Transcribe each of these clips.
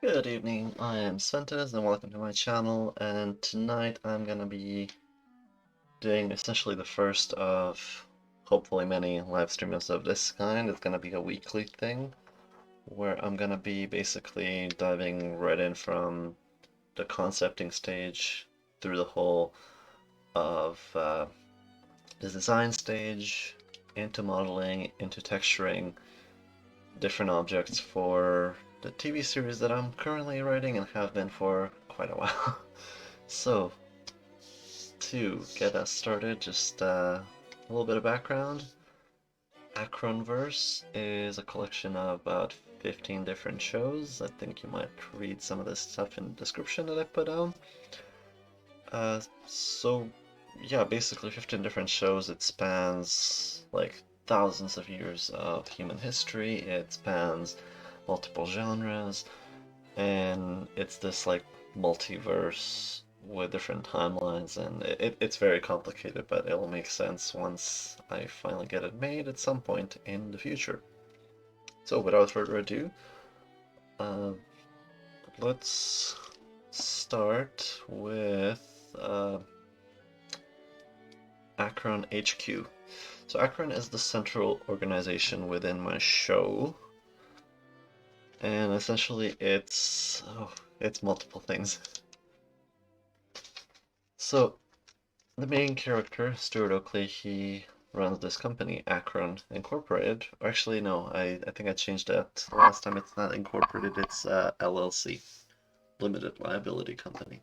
Good evening, I am Sventos and welcome to my channel, and tonight I'm going to be doing essentially the first of hopefully many live streams of this kind. It's going to be a weekly thing where I'm going to be basically diving right in from the concepting stage through the whole of the design stage, into modeling, into texturing different objects for the TV series that I'm currently writing and have been for quite a while. So, to get us started, just a little bit of background. ACRONverse is a collection of about 15 different shows. I think you might read some of this stuff in the description that I put down. So yeah, basically 15 different shows. It spans like thousands of years of human history. It spans multiple genres, and it's this like multiverse with different timelines, and it's very complicated, but it'll make sense once I finally get it made at some point in the future. So without further ado, uh, let's start with ACRON HQ. So ACRON is the central organization within my show, and essentially it's multiple things. So the main character, Steward Oakley, he runs this company, A.C.R.O.N. Incorporated. Or actually, no, I think I changed that last time. It's not incorporated, it's LLC, Limited Liability Company.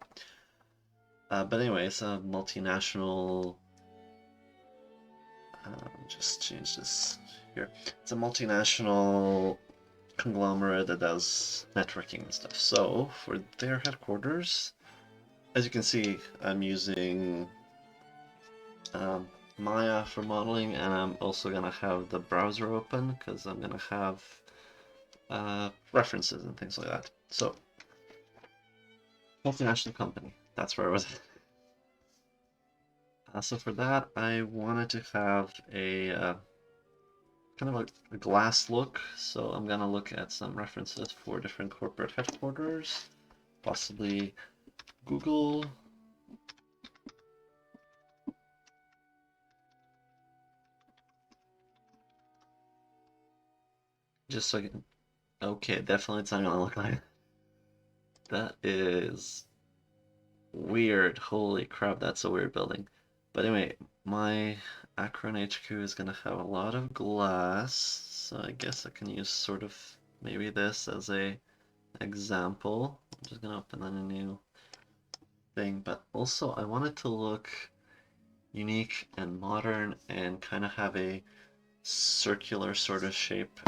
But anyway, it's a multinational. Just change this here. It's a multinational conglomerate that does networking and stuff. So for their headquarters, as you can see, I'm using Maya for modeling, and I'm also gonna have the browser open because I'm gonna have references and things like that. So, multinational company, that's where I was. So for that, I wanted to have a kind of a glass look. So I'm gonna look at some references for different corporate headquarters, possibly Google. Just so I can, okay, definitely it's not gonna look like that. Is weird. Holy crap, that's a weird building. But anyway, my A.C.R.O.N HQ is gonna have a lot of glass, so I guess I can use sort of maybe this as a example. I'm just gonna open a new thing, but also I want it to look unique and modern and kind of have a circular sort of shape.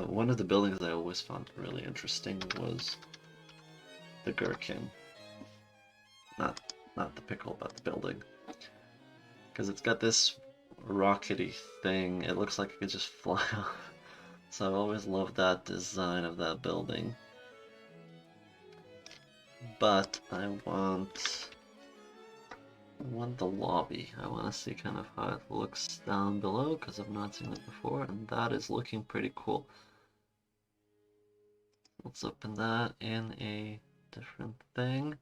One of the buildings I always found really interesting was the gherkin. Not the pickle, but the building. Because it's got this rockety thing. It looks like it could just fly off. So I've always loved that design of that building. But I want the lobby. I want to see kind of how it looks down below because I've not seen it before, and that is looking pretty cool. Let's open that in a different thing.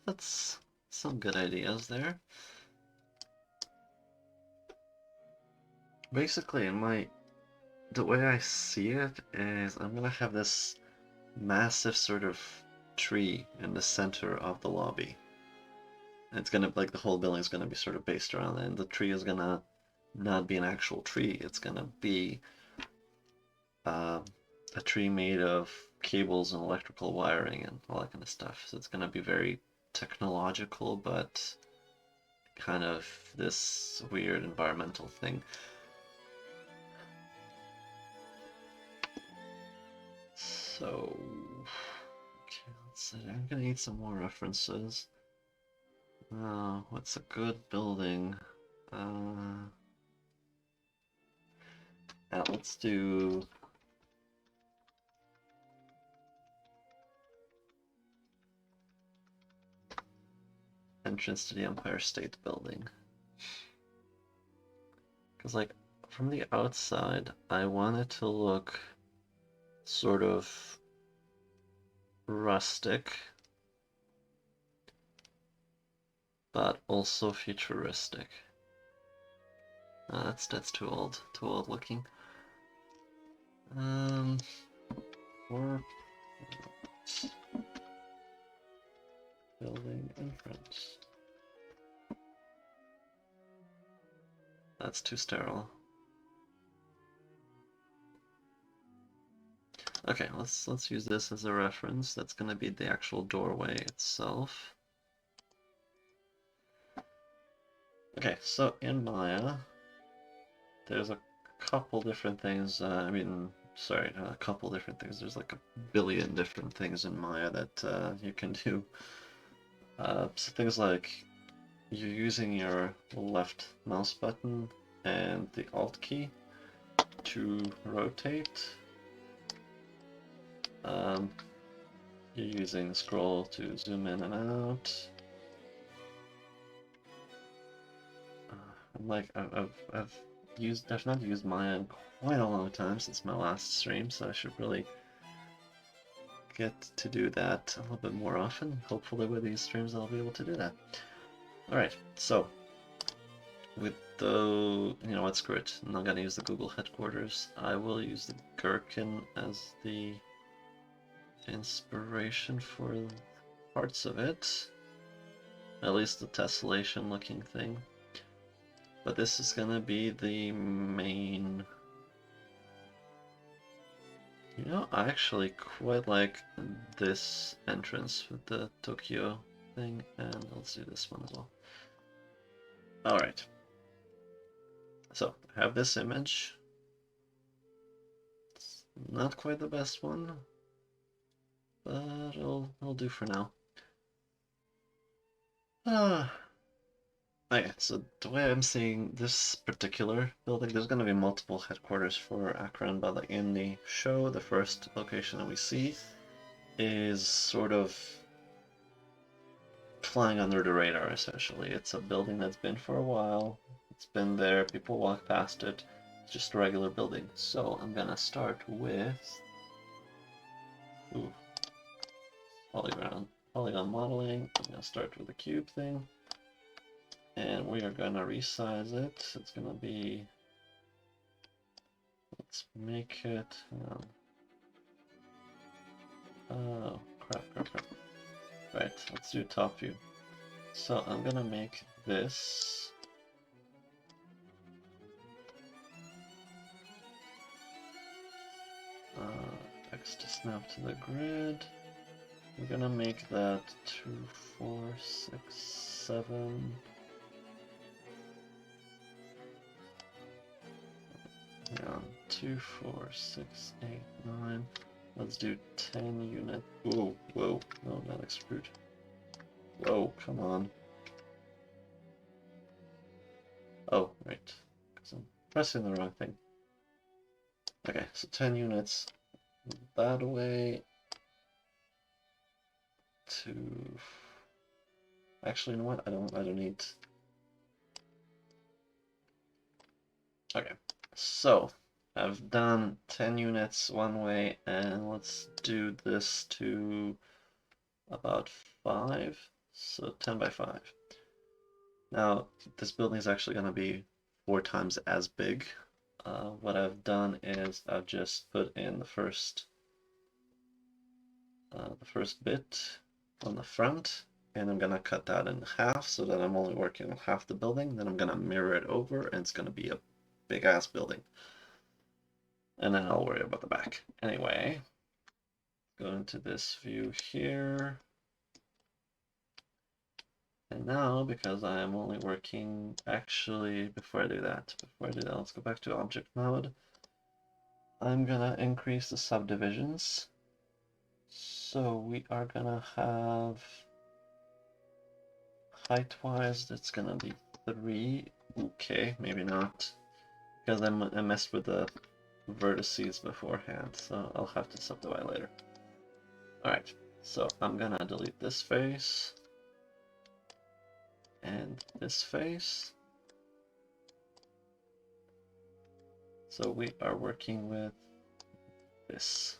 That's some good ideas there. Basically, the way I see it is I'm gonna have this massive sort of tree in the center of the lobby. It's gonna, like, the whole building is gonna be sort of based around that, and the tree is gonna not be an actual tree. It's gonna be a tree made of cables and electrical wiring and all that kind of stuff. So it's gonna be very technological, but kind of this weird environmental thing. So, okay, let's see. I'm gonna need some more references. What's a good building? Let's do. Entrance to the Empire State Building. Because, like, from the outside, I want it to look sort of rustic, but also futuristic. That's too old looking. Or building in front. That's too sterile. Okay, let's use this as a reference. That's gonna be the actual doorway itself. Okay, so in Maya, there's a couple different things. Sorry, a couple different things. There's like a billion different things in Maya that you can do. So things like you're using your left mouse button and the Alt key to rotate. You're using scroll to zoom in and out. I've not used Maya in quite a long time since my last stream, so I should really get to do that a little bit more often. Hopefully with these streams I'll be able to do that. Alright, so with the, you know what, screw it. I'm not gonna use the Google headquarters. I will use the Gherkin as the inspiration for parts of it. At least the tessellation looking thing. But this is gonna be the main. You know, I actually quite like this entrance with the Tokyo thing, and let's do this one as well. Alright. So, I have this image. It's not quite the best one, but it'll do for now. Okay, so the way I'm seeing this particular building, there's going to be multiple headquarters for A.C.R.O.N, but like in the show, the first location that we see is sort of flying under the radar, essentially. It's a building that's been for a while, it's been there, people walk past it, it's just a regular building. So I'm going to start with polygon modeling. I'm going to start with the cube thing. And we are gonna resize it. It's gonna be, let's make it, oh, crap. Right, let's do top view. So I'm gonna make this X to snap to the grid. We're gonna make that 2, 4, 6, 7. Yeah, 2, 4, 6, 8, 9. Let's do 10 unit. Whoa, no, not extrude. Whoa, come on. Oh, right, because I'm pressing the wrong thing. Okay, so 10 units that way to. Actually, you know what? I don't need. Okay, so I've done 10 units one way, and let's do this to about 5, so 10 by 5. Now, this building is actually going to be 4 times as big. What I've done is I've just put in the first bit on the front, and I'm going to cut that in half so that I'm only working on half the building. Then I'm going to mirror it over, and it's going to be a big-ass building. And then I'll worry about the back. Anyway, go into this view here. And now, because I am only working, actually, before I do that, let's go back to object mode. I'm gonna increase the subdivisions. So we are gonna have, height-wise, that's gonna be 3. Okay, maybe not, because I messed with the vertices beforehand, so I'll have to subdivide later. Alright, so I'm gonna delete this face and this face. So we are working with this.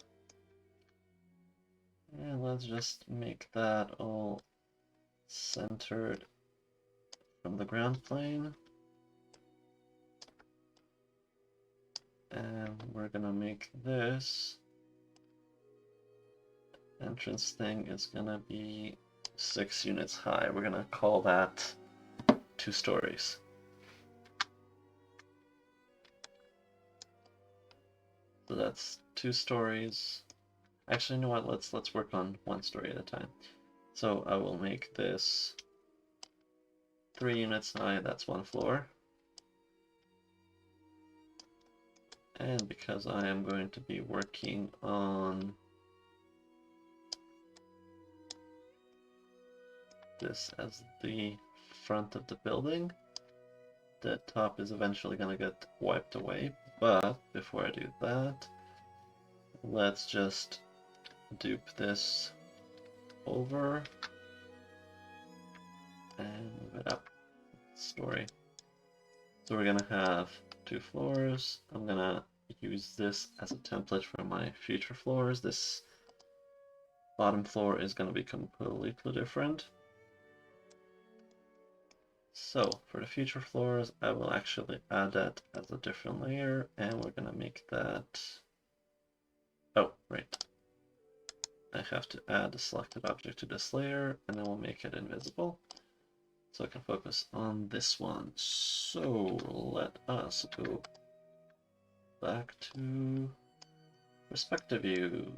And let's just make that all centered from the ground plane. And we're gonna make this entrance thing is gonna be 6 units high. We're gonna call that 2 stories. So that's 2 stories. Actually, you know what? Let's work on 1 story at a time. So I will make this 3 units high. That's 1 floor. And because I am going to be working on this as the front of the building, the top is eventually going to get wiped away. But before I do that, let's just dupe this over and move it up story. So we're going to have 2 floors. I'm going to use this as a template for my future floors. This bottom floor is going to be completely different. So for the future floors, I will actually add that as a different layer, and we're going to make that... Oh, right. I have to add a selected object to this layer, and then we'll make it invisible. So I can focus on this one. So let us go back to perspective view.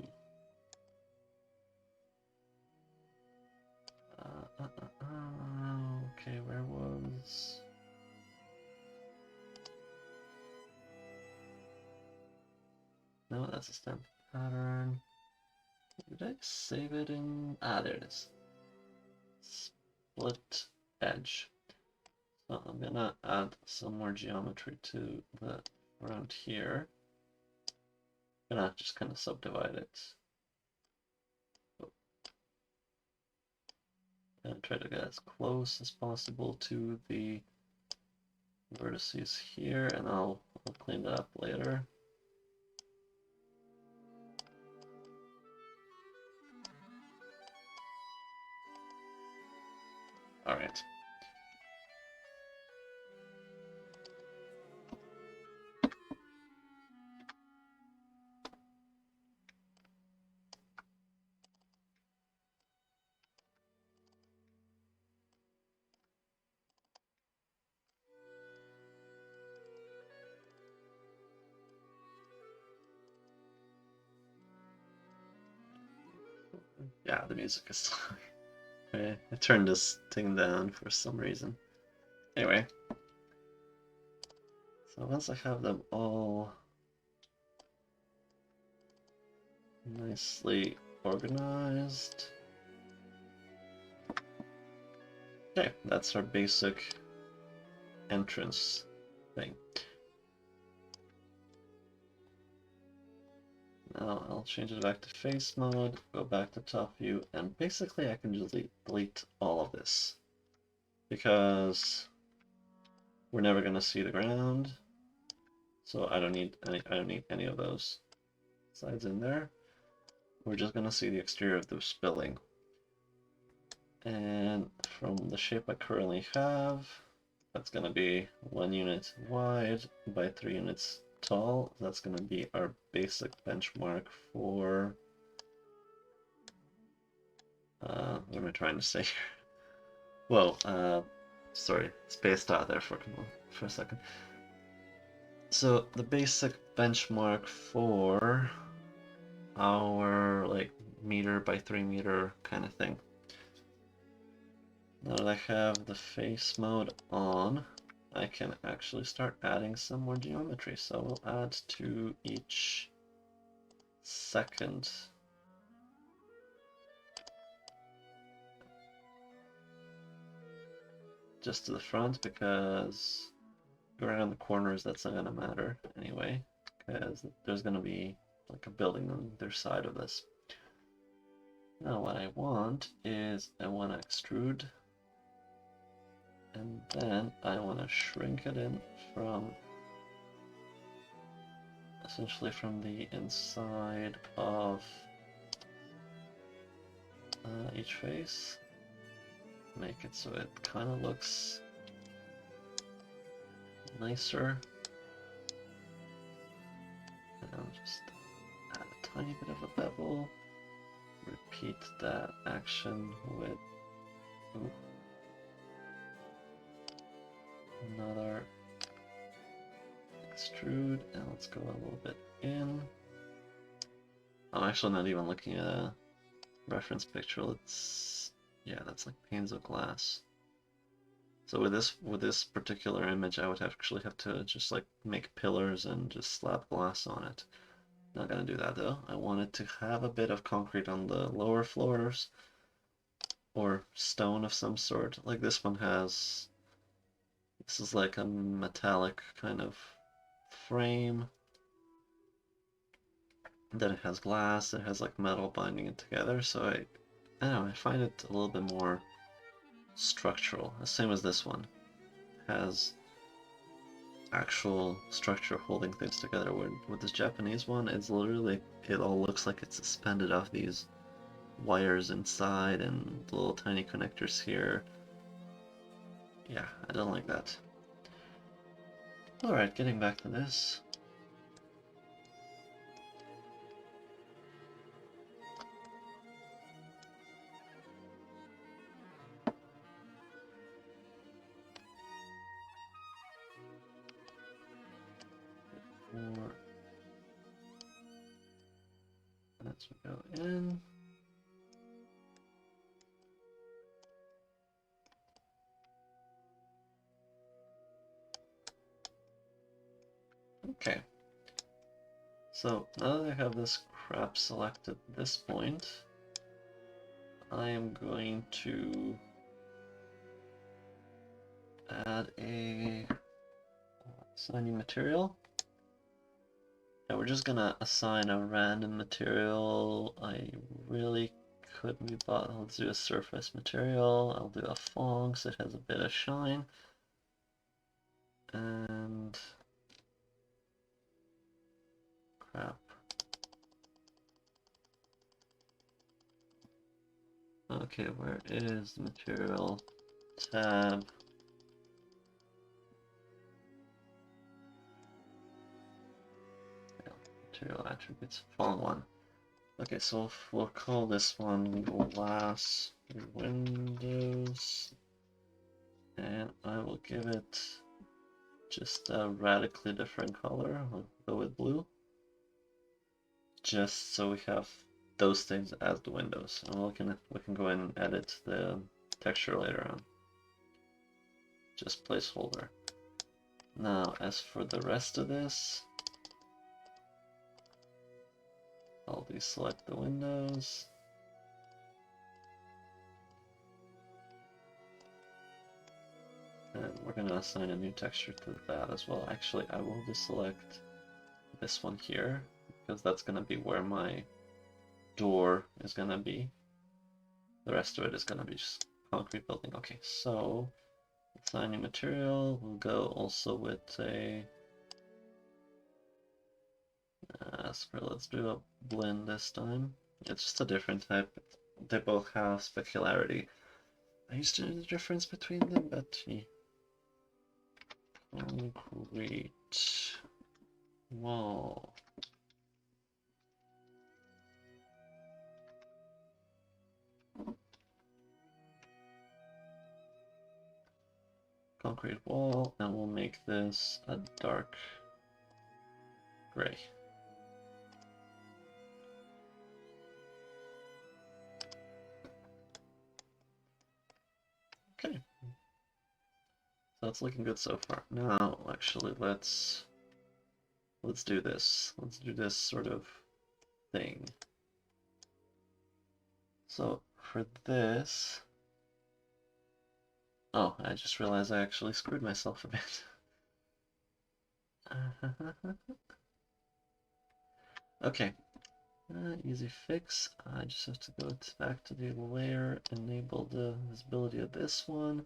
Okay, where was... No, that's a stamp pattern. Did I save it in... Ah, there it is. Split edge. So I'm gonna add some more geometry to the front here. I'm gonna just kind of subdivide it. And try to get as close as possible to the vertices here, and I'll clean that up later. All right. Yeah, the music is... I turned this thing down for some reason. Anyway. So once I have them all nicely organized... Okay, that's our basic entrance thing. Now I'll change it back to face mode, go back to top view, and basically I can just delete all of this. Because we're never gonna see the ground. So I don't need any of those sides in there. We're just gonna see the exterior of this building. And from the shape I currently have, that's gonna be 1 unit wide by 3 units tall. That's gonna be our basic benchmark for what am I trying to say here? Whoa, sorry, spaced out there for a second. So the basic benchmark for our like meter by 3 meter kind of thing. Now that I have the face mode on, I can actually start adding some more geometry. So we'll add to each second. Just to the front, because around the corners that's not gonna matter anyway, because there's gonna be like a building on either side of this. Now what I want is I want to extrude, and then I want to shrink it in from essentially from the inside of each face. Make it so it kind of looks nicer. And I'll just add a tiny bit of a bevel. Repeat that action with another extrude, and let's go a little bit in. I'm actually not even looking at a reference picture. Let's, yeah, that's like panes of glass. So with this particular image, I would actually have to just like make pillars and just slap glass on it. Not gonna do that though. I wanted to have a bit of concrete on the lower floors, or stone of some sort. Like this one has. This is like a metallic kind of frame. Then it has glass. It has like metal binding it together. So I don't know. I find it a little bit more structural. The same as this one. It has actual structure holding things together. With this Japanese one, it's literally, it all looks like it's suspended off these wires inside and little tiny connectors here. Yeah, I don't like that. Alright, getting back to this. More. As we go in. Okay. So now that I have this crap selected at this point, I am going to add a assigning material. And we're just gonna assign a random material. I really could be bought. Let's do a surface material. I'll do a fong so it has a bit of shine. And crap. Okay, where is the material tab? Material attributes, font one. Okay, so we'll call this one glass windows, and I will give it just a radically different color. We'll go with blue, just so we have those things as the windows, and we can go in and edit the texture later on. Just placeholder. Now, as for the rest of this, I'll deselect the windows. And we're going to assign a new texture to that as well. Actually, I will deselect this one here, because that's going to be where my door is going to be. The rest of it is going to be just concrete building. Okay, so assigning material, we'll go also with a let's do a blend this time. It's just a different type. They both have specularity. I used to know the difference between them, but concrete wall. Concrete wall, and we'll make this a dark gray. Okay, so it's looking good so far. Now, actually, let's do this. Let's do this sort of thing. So for this, oh, I just realized I actually screwed myself a bit. Okay, easy fix. I just have to go back to the layer, enable the visibility of this one,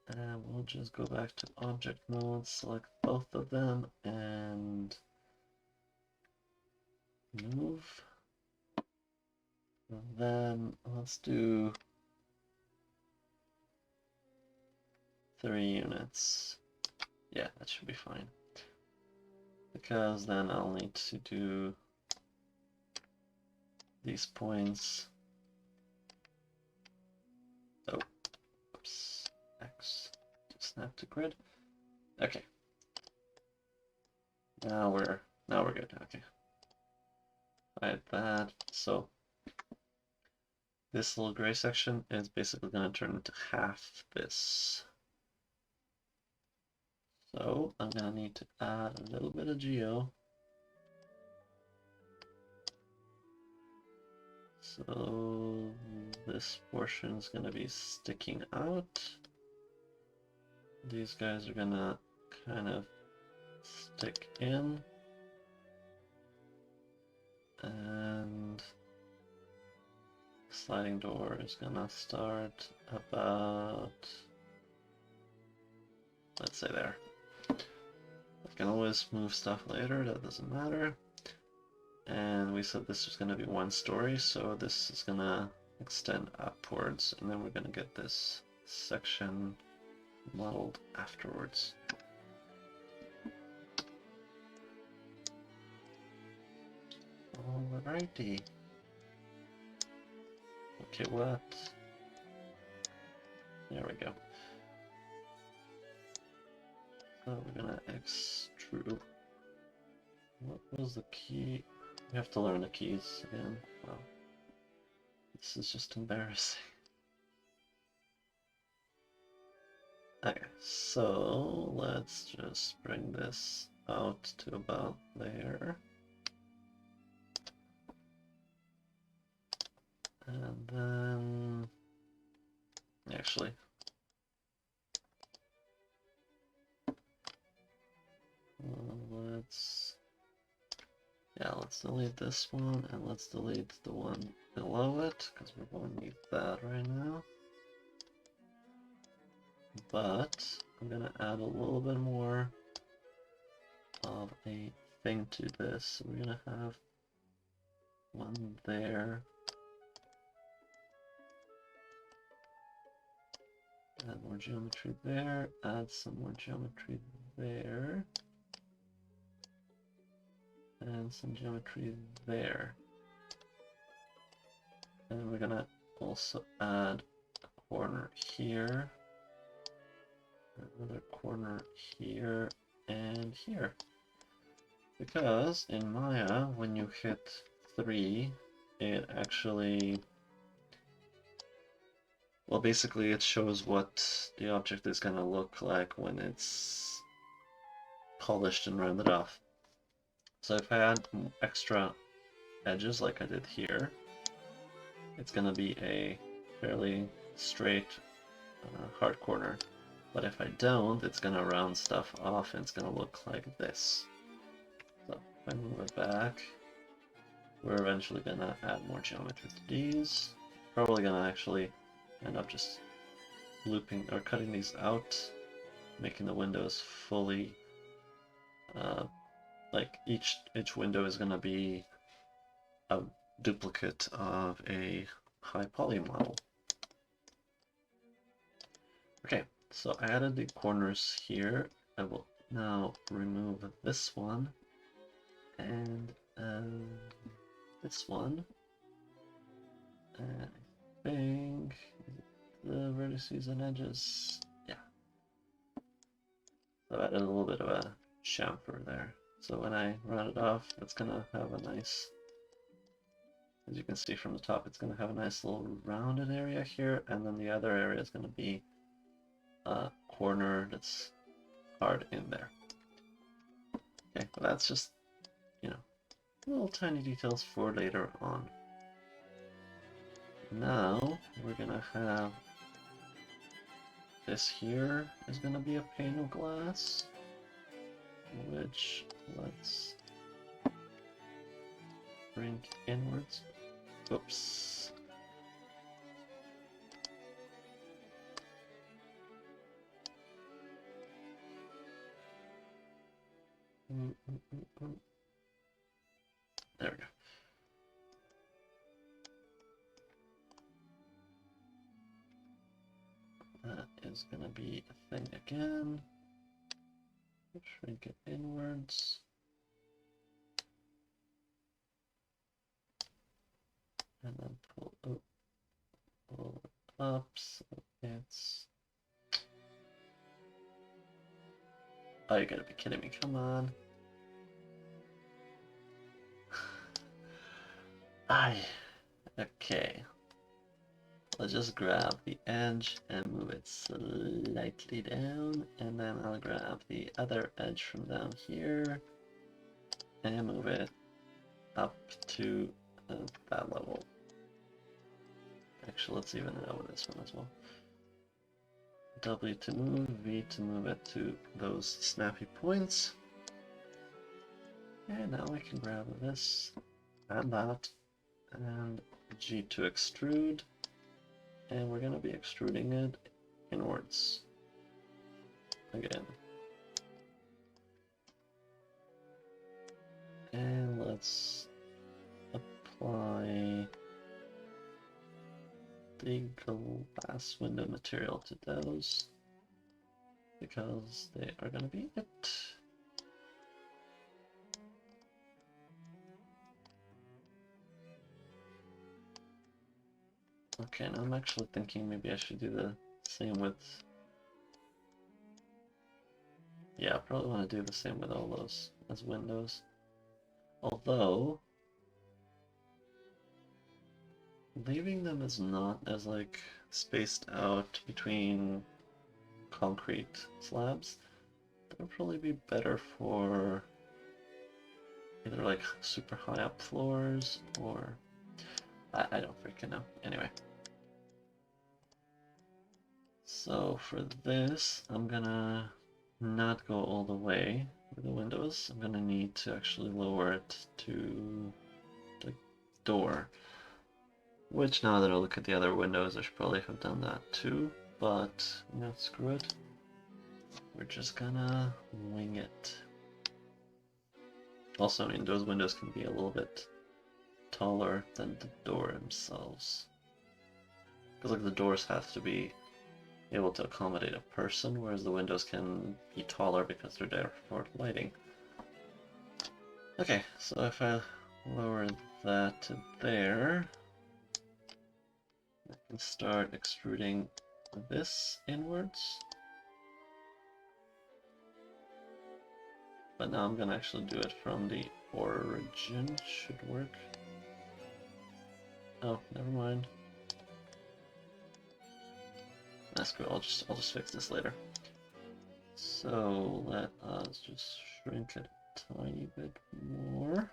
and we'll just go back to object mode, select both of them, and move then let's do 3 units. Yeah, that should be fine. Because then I'll need to do these points. Oh, oops. X to snap to grid. Okay. Now we're good. Okay. Right, that. So this little gray section is basically going to turn into half this. So I'm going to need to add a little bit of geo. So this portion is going to be sticking out. These guys are going to kind of stick in. And sliding door is going to start about, let's say there. I can always move stuff later, that doesn't matter. And we said this was going to be 1 story, so this is going to extend upwards, and then we're going to get this section modeled afterwards. Alrighty. Okay, what? There we go. So we're gonna extrude. What was the key? We have to learn the keys again. Wow. This is just embarrassing. Okay, so let's just bring this out to about there. And then, actually, let's delete this one, and let's delete the one below it, because we won't need that right now. But I'm gonna add a little bit more of a thing to this. So we're gonna have one there. Add more geometry there, add some more geometry there, and some geometry there. And we're gonna also add a corner here, another corner here, and here. Because in Maya, when you hit 3, it actually, well, basically it shows what the object is going to look like when it's polished and rounded off. So if I add extra edges like I did here, it's going to be a fairly straight hard corner. But if I don't, it's going to round stuff off and it's going to look like this. So if I move it back, we're eventually going to add more geometry to these. Probably going to actually end up just looping or cutting these out, making the windows fully, like each window is going to be a duplicate of a high poly model. Okay, so I added the corners here. I will now remove this one and this one. And I think the vertices and edges, yeah. So I added a little bit of a chamfer there. So when I round it off, it's gonna have a nice, as you can see from the top, it's gonna have a nice little rounded area here, and then the other area is gonna be a corner that's hard in there. Okay, but that's just, you know, little tiny details for later on. Now we're gonna have this here is gonna be a pane of glass, which let's bring inwards. Oops. There we go. is gonna be a thing again. Shrink it inwards. And then pull it up so it's... Oh, you gotta be kidding me, come on. Okay. Let's just grab the edge and move it slightly down, and then I'll grab the other edge from down here and move it up to that level. Actually, let's even it over this one as well. W to move, V to move it to those snappy points. And now we can grab this and that, and G to extrude. And we're going to be extruding it inwards again. And let's apply the glass window material to those because they are going to be it. Okay, now I'm actually thinking maybe I should do the same with... Yeah, I probably want to do the same with all those as windows. Although, leaving them as not as like spaced out between concrete slabs, that would probably be better for either like super high up floors or... I don't freaking know. Anyway. So for this, I'm gonna not go all the way with the windows. I'm gonna need to actually lower it to the door. Which, now that I look at the other windows, I should probably have done that too. But, you know, screw it. We're just gonna wing it. Also, I mean, those windows can be a little bit taller than the door themselves. Because like the doors have to be able to accommodate a person, whereas the windows can be taller because they're there for lighting. Okay, so if I lower that to there, I can start extruding this inwards. But now I'm gonna actually do it from the origin. Should work. Oh, never mind. That's cool. I'll just fix this later. So let us just shrink it a tiny bit more.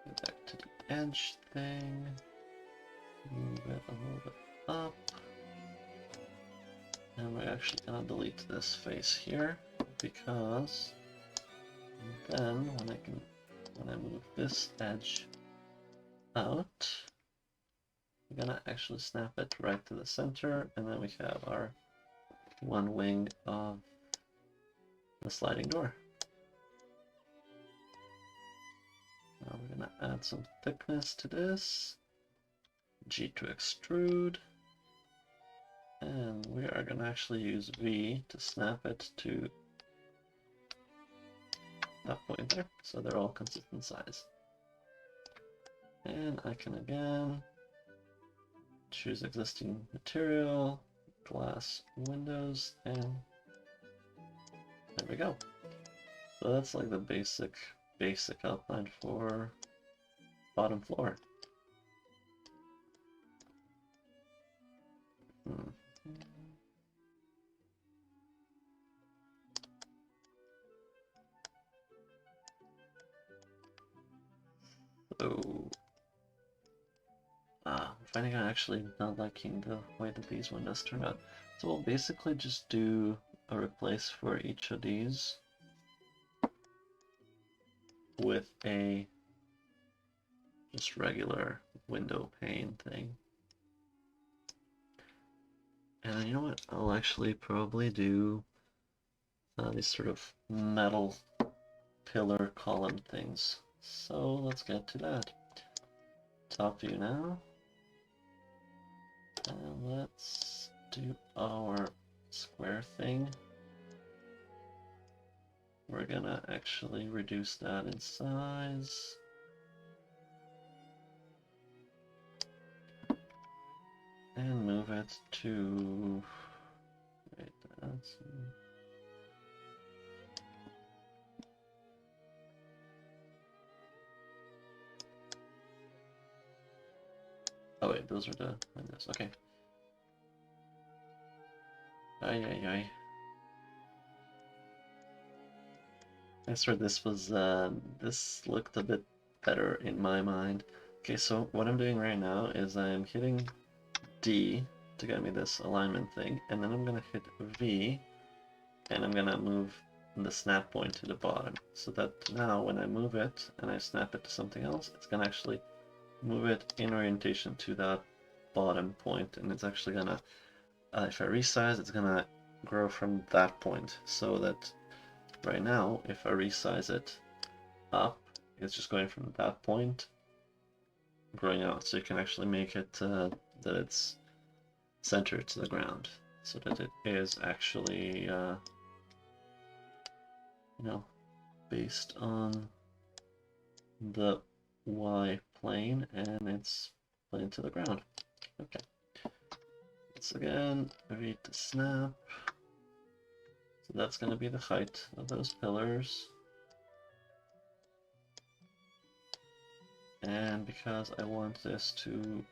Go back to the edge thing. Move it a little bit up. And we're actually gonna delete this face here because then when I move this edge out, we're gonna actually snap it right to the center, and then we have our one wing of the sliding door. Now we're gonna add some thickness to this. G to extrude. And we are gonna actually use V to snap it to that point there, so they're all consistent size. And I can again choose existing material, glass windows, and there we go. So that's like the basic outline for bottom floor. So, I'm finding out actually not liking the way that these windows turn out. So we'll basically just do a replace for each of these with a just regular window pane thing. And then you know what? I'll actually probably do these sort of metal pillar column things. So let's get to that. Top view now. Let's do our square thing. We're gonna actually reduce that in size. And move it to... Wait, that's... Oh wait, those are the windows. Okay. Ay. I swear this was, this looked a bit better in my mind. Okay, so what I'm doing right now is I'm hitting D to get me this alignment thing, and then I'm gonna hit V, and I'm gonna move the snap point to the bottom, so that now when I move it and I snap it to something else, it's gonna actually move it in orientation to that bottom point, and it's actually gonna, if I resize, it's gonna grow from that point, so that right now, if I resize it up, it's just going from that point growing out, so you can actually make it that it's centered to the ground, so that it is actually, you know, based on the Y plane, and it's plane to the ground. Okay. Once again, read the snap. So that's going to be the height of those pillars. And because I want this to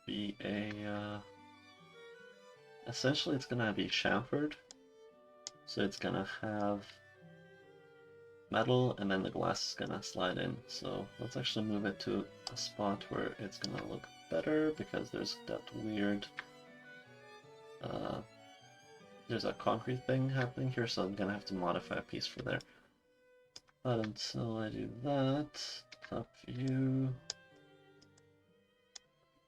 be a, essentially it's going to be chamfered. So it's going to have metal, and then the glass is going to slide in. So let's actually move it to a spot where it's going to look better, because there's that weird, there's a concrete thing happening here, so I'm going to have to modify a piece for there. But until I do that, top view,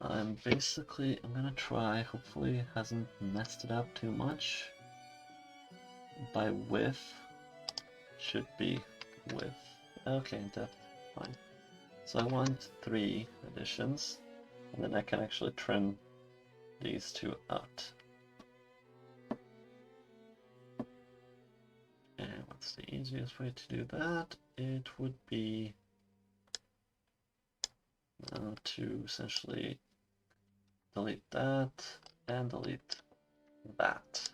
I'm going to try, hopefully it hasn't messed it up too much. By width, should be width. Okay, depth, fine. So I want 3 additions, and then I can actually trim these 2 out. And what's the easiest way to do that? It would be to essentially delete that and delete that.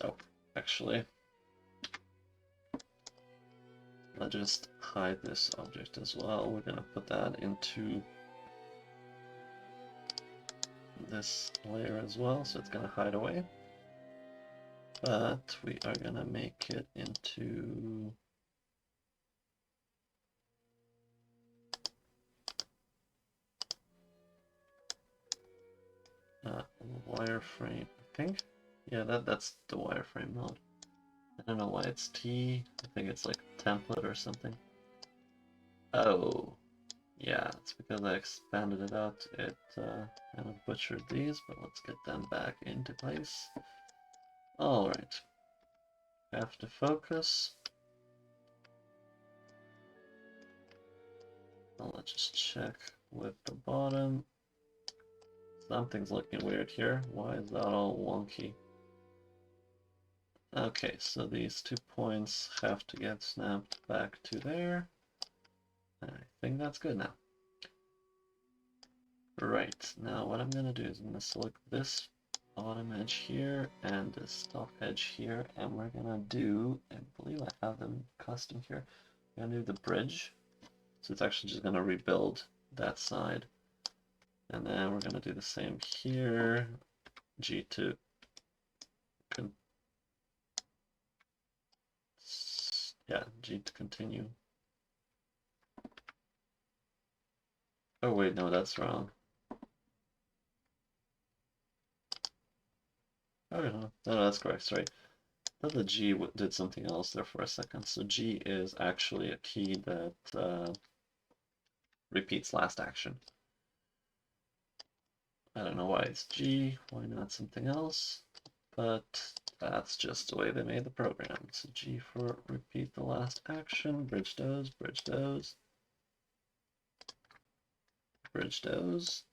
Oh, actually, I'll just hide this object as well. We're gonna put that into this layer as well, so it's gonna hide away. But we are gonna make it into wireframe, I think. Yeah, that's the wireframe mode. I don't know why it's T. I think it's like template or something. Oh, yeah, it's because I expanded it out. It kind of butchered these, but let's get them back into place. Alright. Have to focus. Well, let's just check with the bottom. Something's looking weird here. Why is that all wonky? Okay, so these 2 points have to get snapped back to there. I think that's good now. Right, now what I'm going to do is I'm going to select this bottom edge here and this top edge here, and we're going to do, I believe I have them custom here, we're going to do the bridge. So it's actually just going to rebuild that side. And then we're going to do the same here, G to G to continue. Oh wait, no, that's wrong. Oh no, that's correct, sorry. I thought the G did something else there for a second. So G is actually a key that repeats last action. I don't know why it's G, why not something else, but that's just the way they made the program. So G for repeat the last action, bridge those, bridge those. bridge those.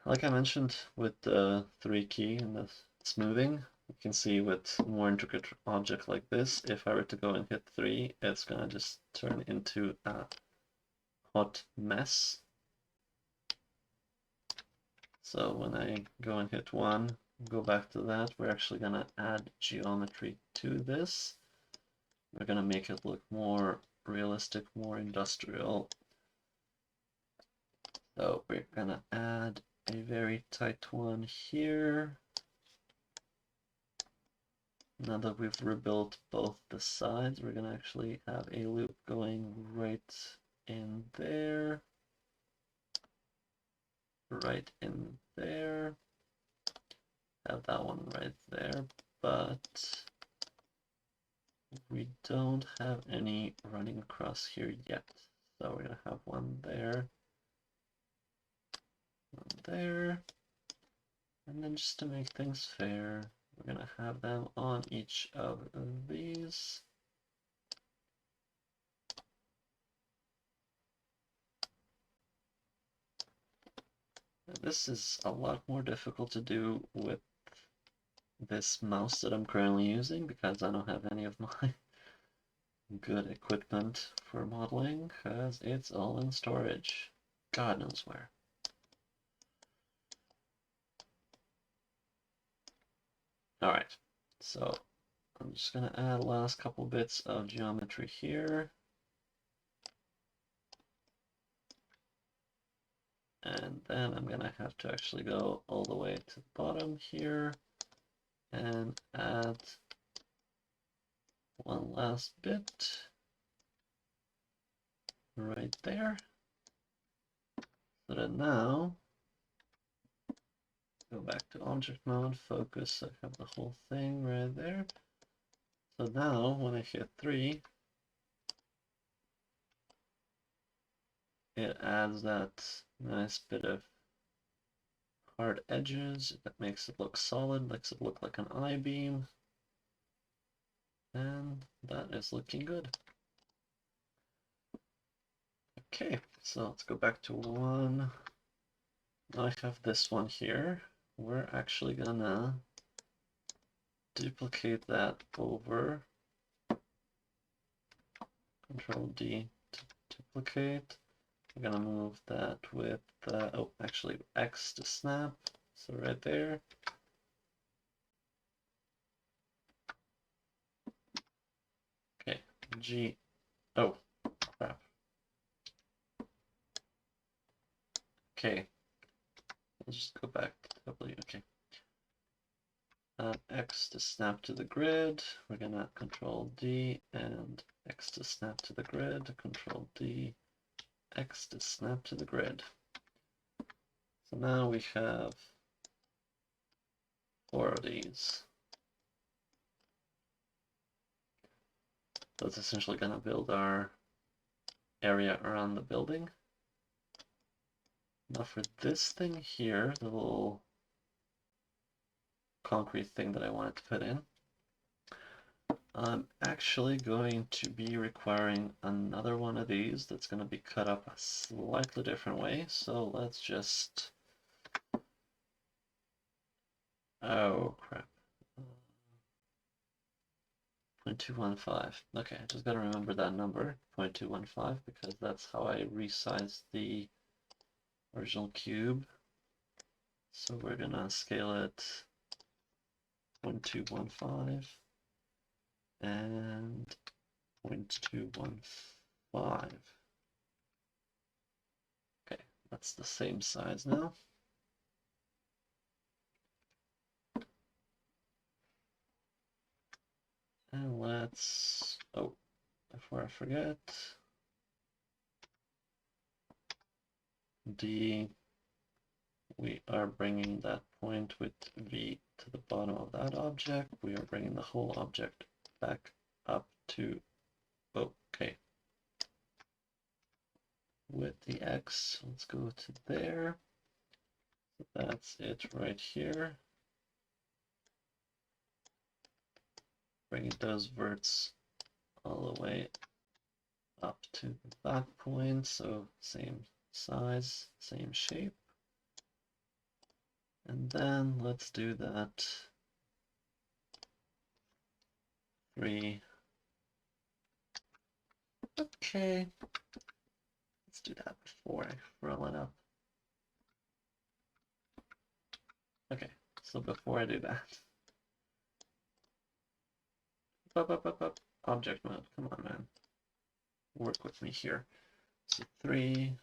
Like I mentioned with the 3 key and the smoothing, you can see with more intricate object like this, if I were to go and hit 3, it's gonna just turn into a hot mess. So when I go and hit 1, go back to that, we're actually gonna add geometry to this. We're gonna make it look more realistic, more industrial. So we're gonna add a very tight one here. Now that we've rebuilt both the sides, we're gonna actually have a loop going right in there, right in there, have that one right there, but we don't have any running across here yet. So we're gonna have one there, one there, and then just to make things fair, we're gonna have them on each of these. This is a lot more difficult to do with this mouse that I'm currently using because I don't have any of my good equipment for modeling because it's all in storage. God knows where. Alright, so I'm just going to add last couple bits of geometry here. And then I'm going to have to actually go all the way to the bottom here and add one last bit right there. So that now, go back to object mode, focus, I have the whole thing right there. So now when I hit 3, it adds that nice bit of hard edges that makes it look solid, makes it look like an I-beam. And that is looking good. Okay, so let's go back to 1. Now I have this one here. We're actually gonna duplicate that over. Control D to duplicate. We're gonna move that with, oh, actually X to snap. So right there. Okay, G, oh, crap. Okay, let's just go back to W, okay. X to snap to the grid. We're gonna Control D and X to snap to the grid. Control D, X to snap to the grid. So now we have 4 of these. That's essentially gonna build our area around the building. Now for this thing here, the little concrete thing that I wanted to put in, I'm actually going to be requiring another one of these that's going to be cut up a slightly different way. So let's just, oh crap, 0.215. Okay, I just got to remember that number, 0.215, because that's how I resized the original cube. So we're going to scale it 0.215 and 0.215. Okay, that's the same size now. And let's, oh, before I forget, D, we are bringing that point with V to the bottom of that object. We are bringing the whole object back up to, okay. With the X, let's go to there. So that's it right here. Bringing those verts all the way up to that point. So same size, same shape. And then let's do that 3. Okay, let's do that before I roll it up. Okay, so before I do that, up, object mode, come on, man, work with me here. So 3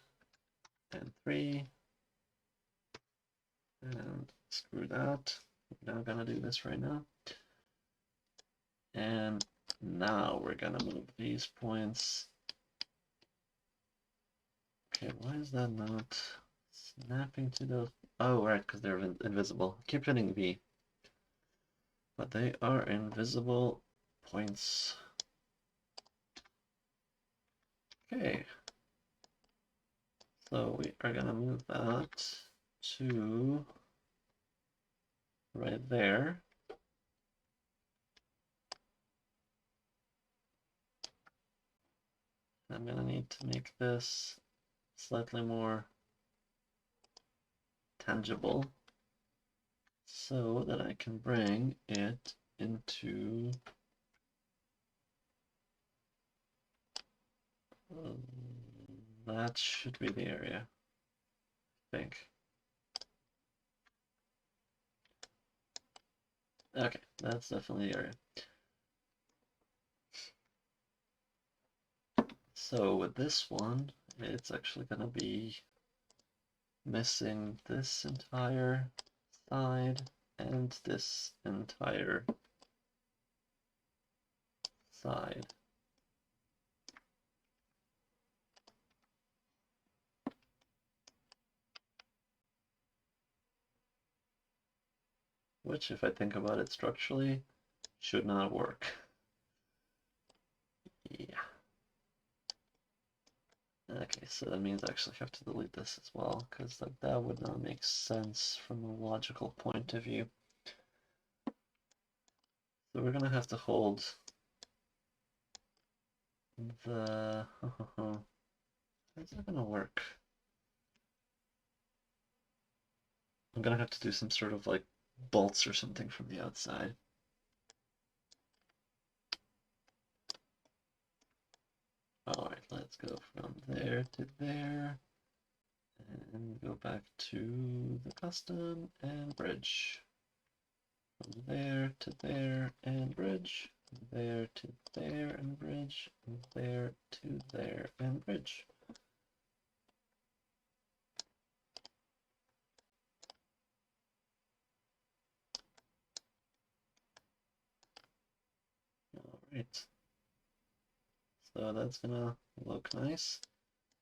and 3, and screw that. We're not gonna do this right now. And now we're gonna move these points. Okay, why is that not snapping to those? Oh, right, because they're invisible. Keep hitting V. But they are invisible points. Okay. So we are gonna move that to right there. I'm gonna need to make this slightly more tangible so that I can bring it into that should be the area, I think. Okay, that's definitely the area. So with this one, it's actually gonna be missing this entire side and this entire side. Which, if I think about it structurally, should not work. Yeah. Okay, so that means I actually have to delete this as well, because like that would not make sense from a logical point of view. So we're gonna have to hold the... How's that gonna work? I'm gonna have to do some sort of like bolts or something from the outside. Alright, let's go from there to there. And go back to the custom and bridge. From there to there and bridge. There to there and bridge. There to there and bridge. Alright. So that's gonna look nice.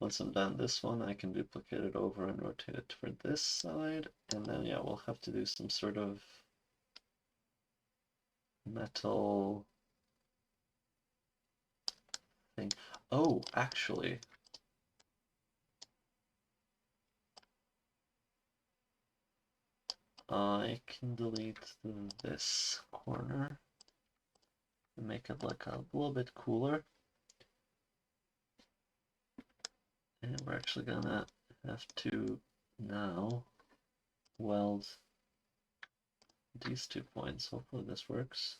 Once I'm done this one, I can duplicate it over and rotate it for this side. And then, yeah, we'll have to do some sort of metal thing. Oh, actually, I can delete this corner and make it look a little bit cooler. And we're actually gonna have to now weld these 2 points. Hopefully this works.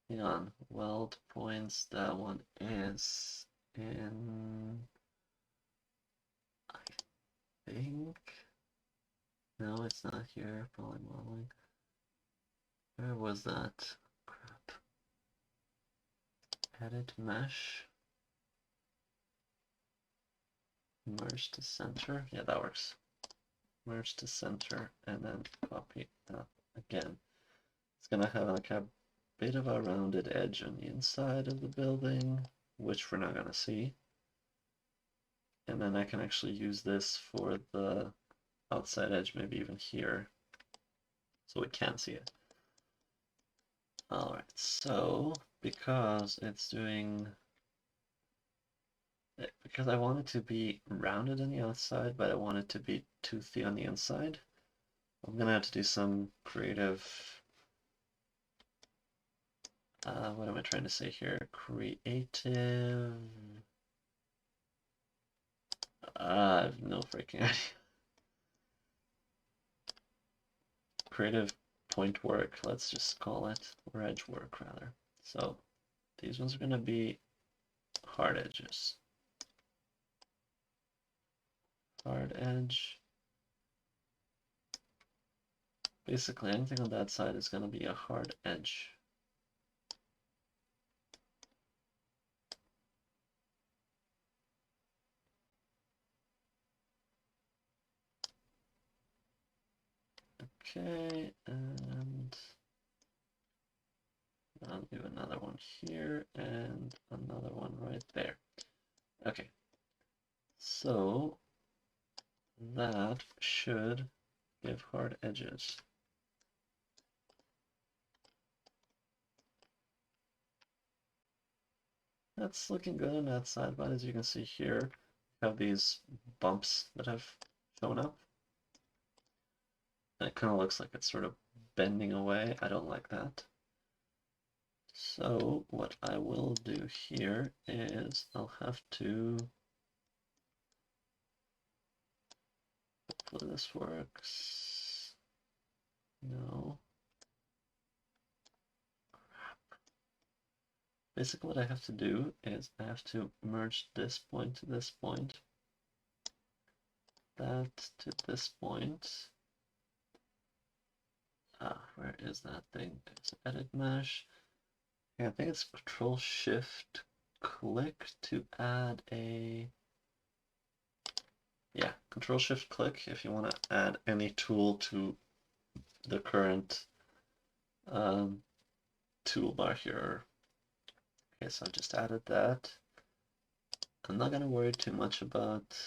Hang on, weld points, that one is in, I think, no, it's not here, poly modeling. Where was that? Crap. Edit mesh. Merge to center. Yeah, that works. Merge to center and then copy that again. It's gonna have like a bit of a rounded edge on the inside of the building, which we're not gonna see. And then I can actually use this for the outside edge, maybe even here, so we can see it. Alright, so because it's doing, because I want it to be rounded on the outside, but I want it to be toothy on the inside, I'm gonna have to do some creative, what am I trying to say here? Creative I have no freaking idea. Creative point work, let's just call it, or edge work rather. So these ones are going to be hard edges. Hard edge. Basically anything on that side is going to be a hard edge. Okay, and I'll do another one here and another one right there. Okay, so that should give hard edges. That's looking good on that side, but as you can see here, we have these bumps that have shown up. And it kind of looks like it's sort of bending away. I don't like that. So what I will do here is I'll have to, hopefully this works. No. Basically what I have to do is I have to merge this point to this point, that to this point. Where is that thing? It's edit mesh. Yeah, I think it's Control Shift click to add a, yeah, Control Shift click if you want to add any tool to the current toolbar here. Okay, so I just added that. I'm not going to worry too much about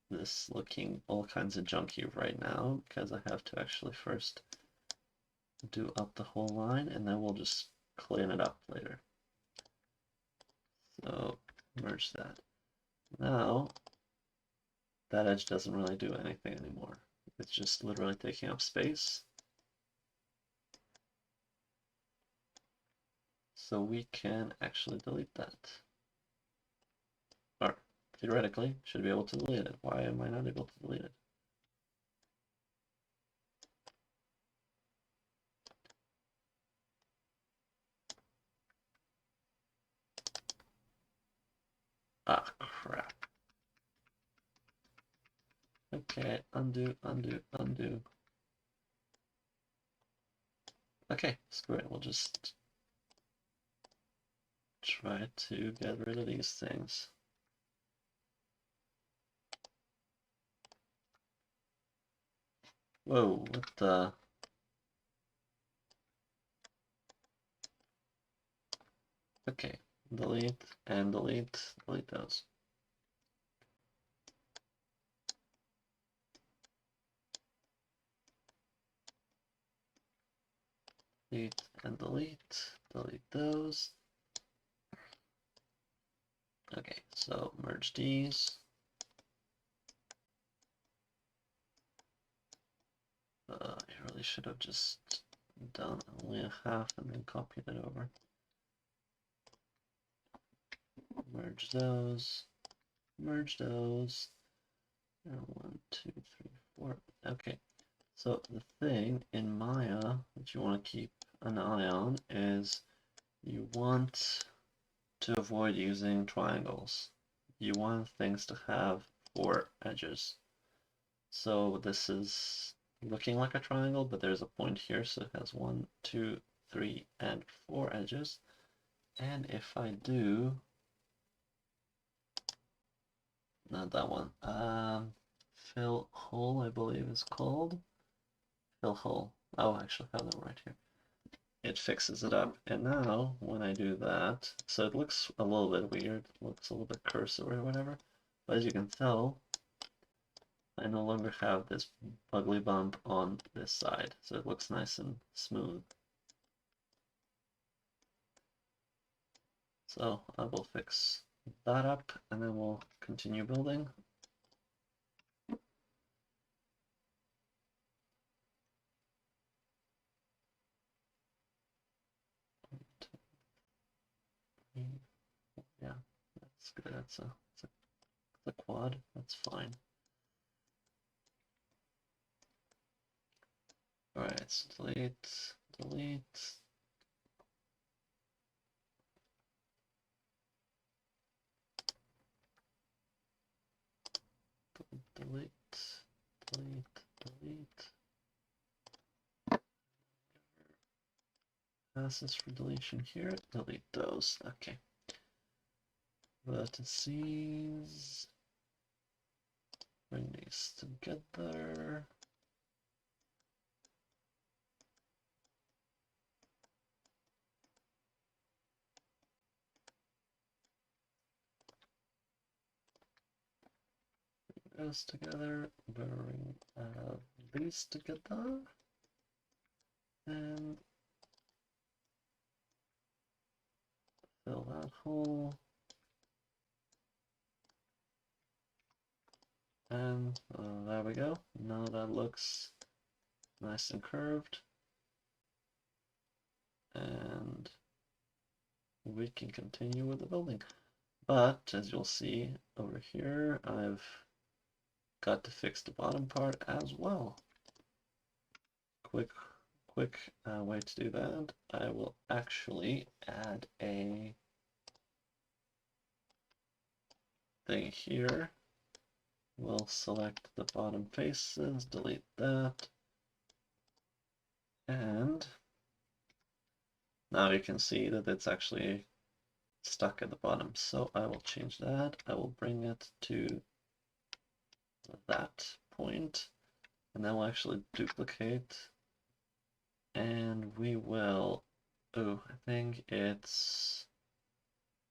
this looking all kinds of junky right now because I have to actually first do up the whole line and then we'll just clean it up later. So merge that. Now that edge doesn't really do anything anymore. It's just literally taking up space. So we can actually delete that. Or theoretically, should be able to delete it. Why am I not able to delete it? Ah, crap. Okay, undo, undo, undo. Okay, screw it. We'll just try to get rid of these things. Whoa, what the? Okay, delete and delete, delete those. Delete and delete, delete those. Okay, so merge these. I really should have just done only a half and then copied it over. Merge those, merge those. And 1, 2, 3, 4. Okay, so the thing in Maya that you want to keep an eye on is you want to avoid using triangles. You want things to have 4 edges. So this is looking like a triangle, but there's a point here, so it has 1, 2, 3, and 4 edges. And if I do, not that one, fill hole, I believe is called. Fill hole. Oh, I actually have that right here. It fixes it up. And now when I do that, so it looks a little bit weird, it looks a little bit cursive or whatever, but as you can tell, I no longer have this ugly bump on this side, so it looks nice and smooth. So I will fix that up and then we'll continue building. Yeah, that's good. That's a the quad, that's fine. Alright, so delete, delete. Delete, delete, delete. Passes for deletion here, delete those, okay. Vertices, bring these together. Bring those together, bring these together. And fill that hole. And there we go. Now that looks nice and curved. And we can continue with the building. But as you'll see over here, I've got to fix the bottom part as well. Quick way to do that. I will actually add a thing here. We'll select the bottom faces, delete that. And now you can see that it's actually stuck at the bottom. So I will change that. I will bring it to that point, and then we'll actually duplicate, and we will, I think it's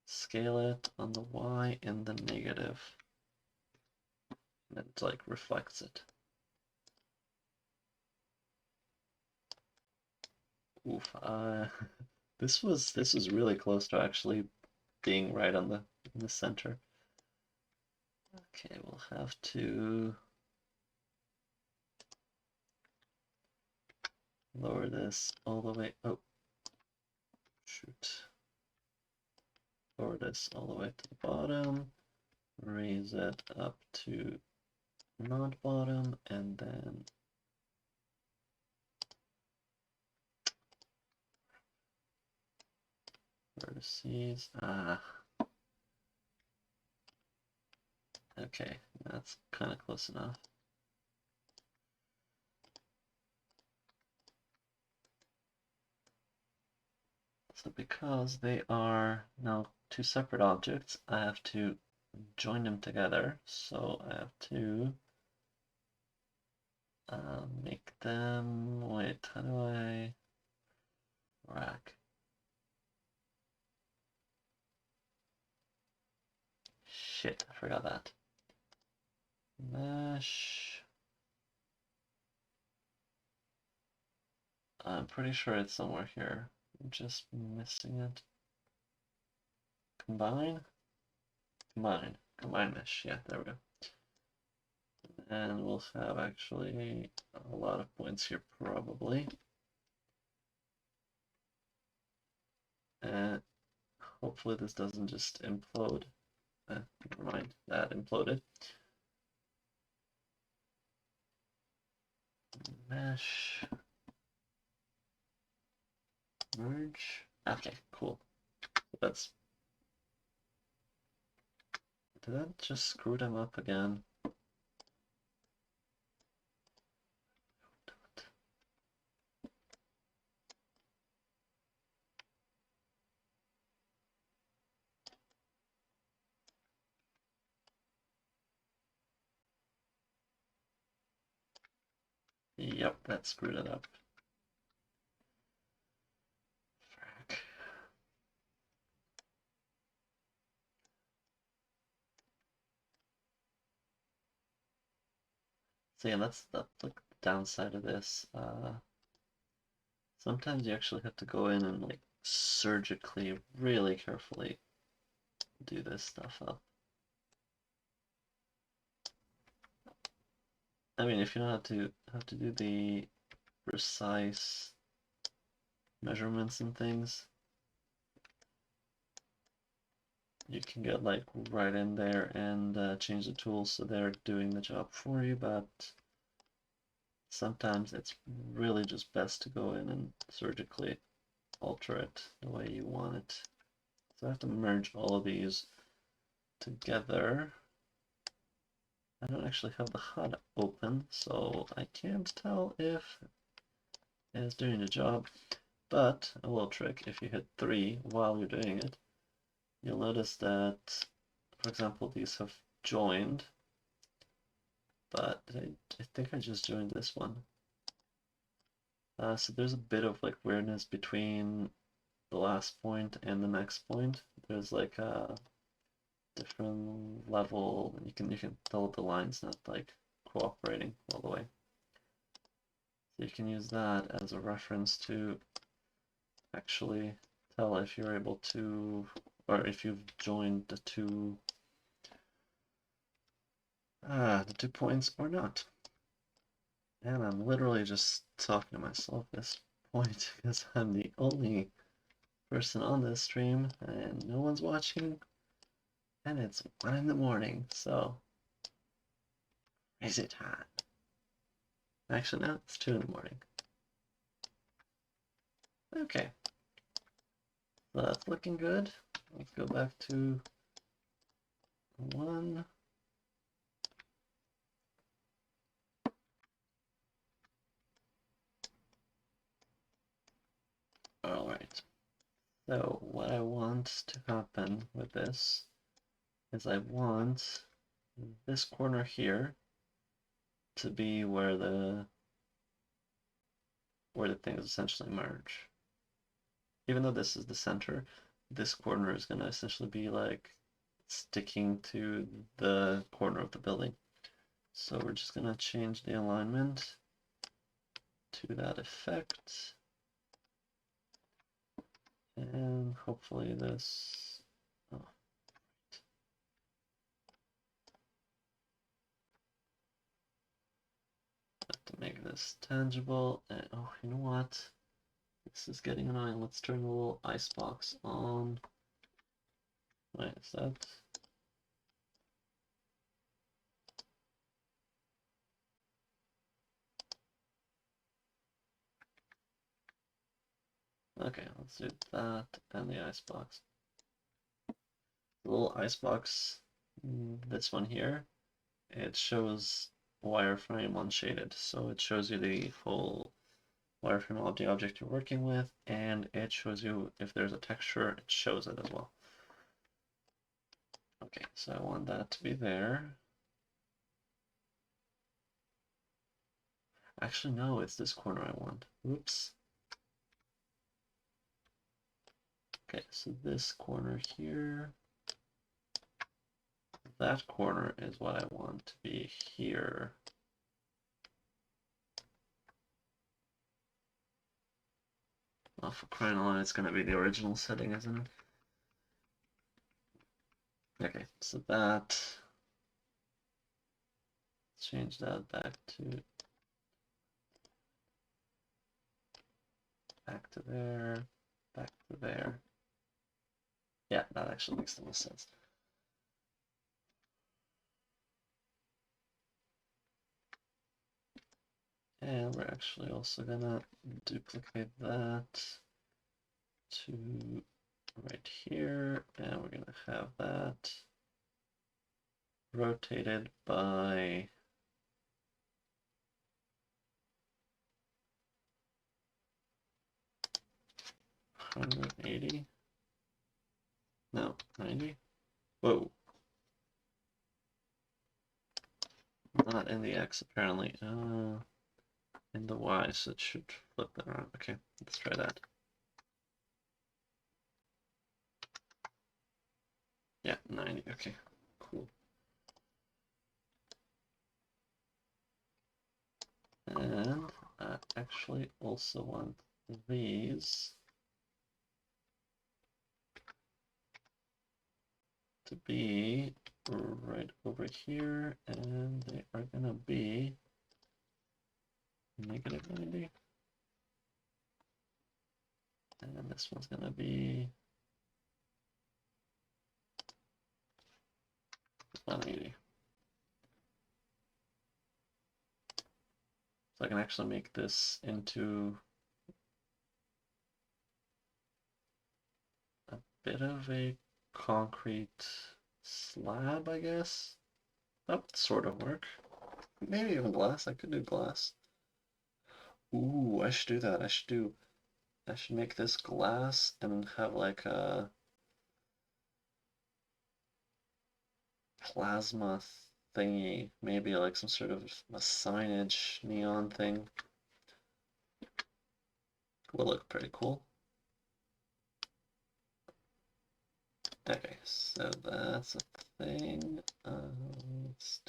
scale it on the Y in the negative, and it like reflects it. Oof, this was really close to actually being right on in the center. Okay, we'll have to lower this all the way. Oh, shoot. Lower this all the way to the bottom. Raise it up to not bottom, and then vertices. Okay, that's kind of close enough. So because they are now two separate objects, I have to join them together. So I have to make them, wait, how do I rack? Shit, I forgot that. Mesh. I'm pretty sure it's somewhere here. I'm just missing it. Combine? Combine mesh. Yeah, there we go. And we'll have actually a lot of points here probably. And hopefully this doesn't just implode. Never mind, that imploded. Mesh. Merge. Okay, cool. That's. Did that just screw them up again? Yep, that screwed it up. Frack. So yeah, that's the downside of this. Sometimes you actually have to go in and like surgically, really carefully do this stuff up. I mean, if you know how to do the precise measurements and things, you can get like right in there and change the tools so they're doing the job for you, but sometimes it's really just best to go in and surgically alter it the way you want it. So I have to merge all of these together. I don't actually have the HUD open, so I can't tell if it's doing the job, but a little trick: if you hit 3 while you're doing it, you'll notice that, for example, these have joined, but I think I just joined this one. So there's a bit of like weirdness between the last point and the next point. There's like a different level, and you can tell the line's not like cooperating all the way. So you can use that as a reference to actually tell if you're able to, or if you've joined the two points or not. And I'm literally just talking to myself at this point because I'm the only person on this stream and no one's watching, and it's 1 in the morning, so crazy time. Actually, no, it's 2 in the morning. Okay, so that's looking good. Let's go back to 1. Alright, so what I want to happen with this is I want this corner here to be where the things essentially merge. Even though this is the center, this corner is going to essentially be like sticking to the corner of the building. So we're just going to change the alignment to that effect. And hopefully this, oh, have to make this tangible. And oh, you know what? This is getting annoying. Let's turn the little icebox on. Right, is that? Okay, let's do that and the icebox. The little icebox, this one here, it shows wireframe unshaded, so it shows you the full wireframe of the object you're working with, and it shows you if there's a texture, it shows it as well. Okay, so I want that to be there. Actually, no, it's this corner I want. Oops. Okay, so this corner here, that corner is what I want to be here. Oh, for crying out loud, it's going to be the original setting, isn't it? Okay, so that, let's change that back to there, back to there. Yeah, that actually makes the most sense. And we're actually also gonna duplicate that to right here, and we're gonna have that rotated by 180. No, 90. Whoa. Not in the X apparently. In the Y, so it should flip that around. Okay, let's try that. Yeah, 90. Okay, cool. And I actually also want these to be right over here, and they are gonna be -90. And this one's gonna be 180. So I can actually make this into a bit of a concrete slab, I guess. That would sort of work. Maybe even glass. I could do glass. Ooh, I should do that. I should make this glass and have like a plasma thingy. Maybe like some sort of a signage neon thing. Will look pretty cool. Okay, so that's a thing. Let's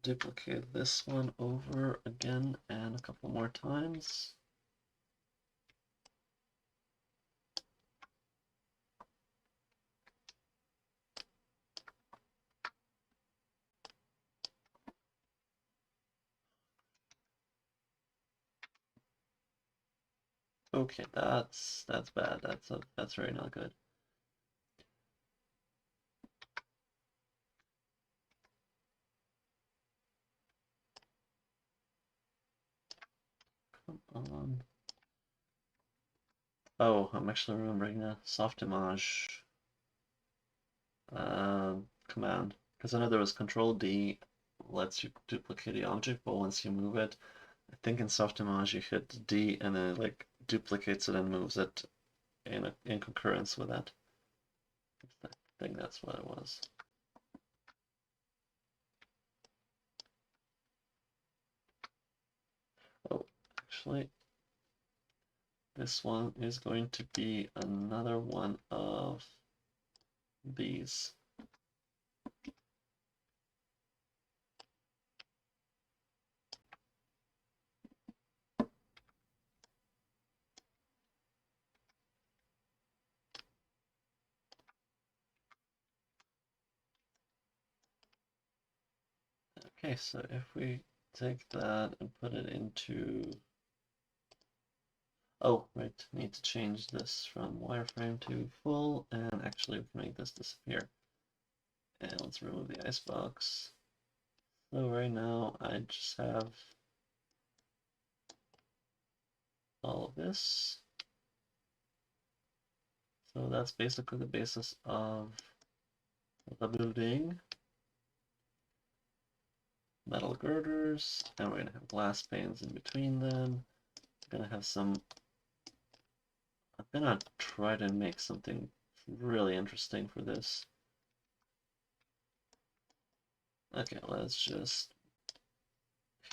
duplicate this one over again and a couple more times. Okay, that's bad. That's very not good. Come on. Oh, I'm actually remembering a soft image command, because I know there was Control D lets you duplicate the object, but once you move it, I think in soft image you hit D and then it like duplicates it and moves it in concurrence with that. I think that's what it was. Oh, actually, this one is going to be another one of these. Okay, so if we take that and put it into... Oh, right, need to change this from wireframe to full, and actually make this disappear. And let's remove the icebox. So right now I just have all of this. So that's basically the basis of the building. Metal girders, and we're going to have glass panes in between them. We're going to have some... I'm going to try to make something really interesting for this. Okay, let's just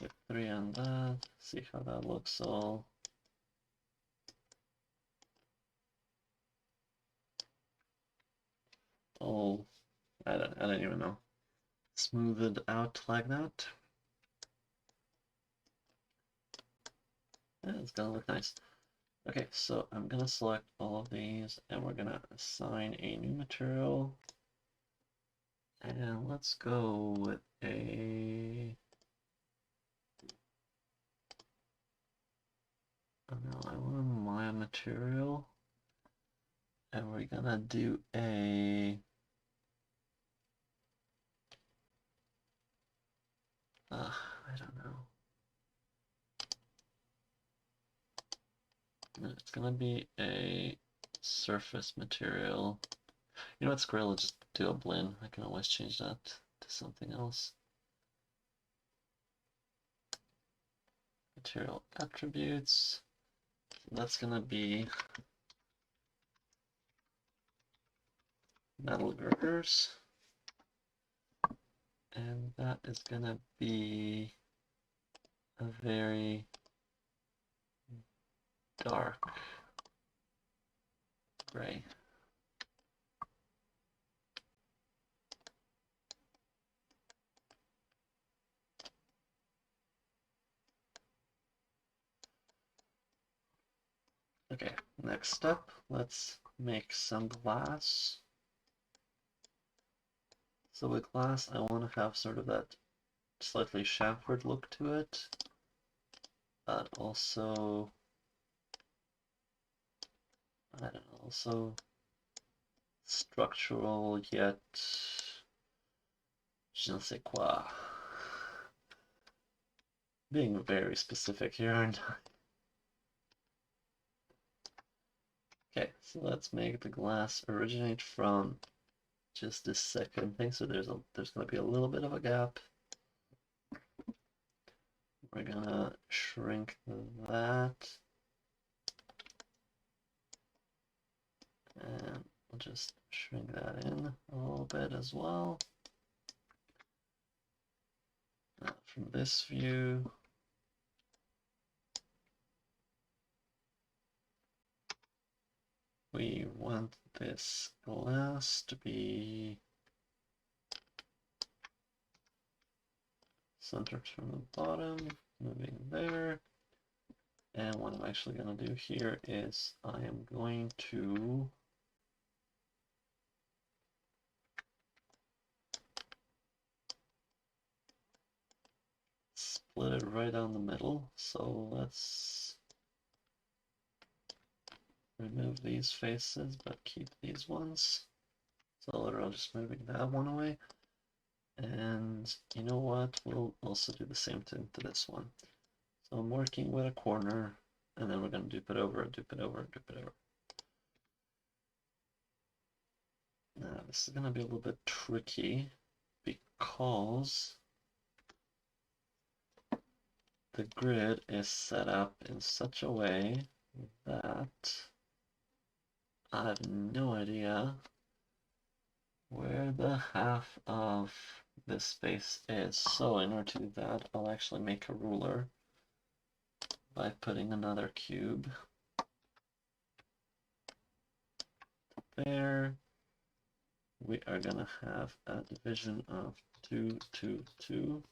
hit 3 on that, see how that looks all. Oh, I don't even know. Smooth it out like that. Yeah, it's gonna look nice. Okay, so I'm gonna select all of these and we're gonna assign a new material. And let's go with a... Oh no, I want a Maya material. And we're gonna do a... I don't know. It's gonna be a surface material. You know what, scroll, let's just do a blend. I can always change that to something else. Material attributes. That's gonna be metal girders. And that is gonna be a very dark gray. Okay, next step, let's make some glass. So with glass, I want to have sort of that slightly chamfered look to it, but also, I don't know, also structural yet Je ne sais quoi. Being very specific here, aren't I? Okay, so let's make the glass originate from just this second thing. So there's going to be a little bit of a gap. We're gonna shrink that, and we'll just shrink that in a little bit as well. Now from this view, we want this glass to be centered from the bottom, moving there. And what I'm actually going to do here is I am going to split it right down the middle. So let's remove these faces, but keep these ones. So literally just moving that one away. And you know what? We'll also do the same thing to this one. So I'm working with a corner, and then we're going to dupe it over, dupe it over, dupe it over. Now this is going to be a little bit tricky because the grid is set up in such a way that I have no idea where the half of this space is. So in order to do that, I'll actually make a ruler by putting another cube there. We are gonna have a division of 2, 2, 2.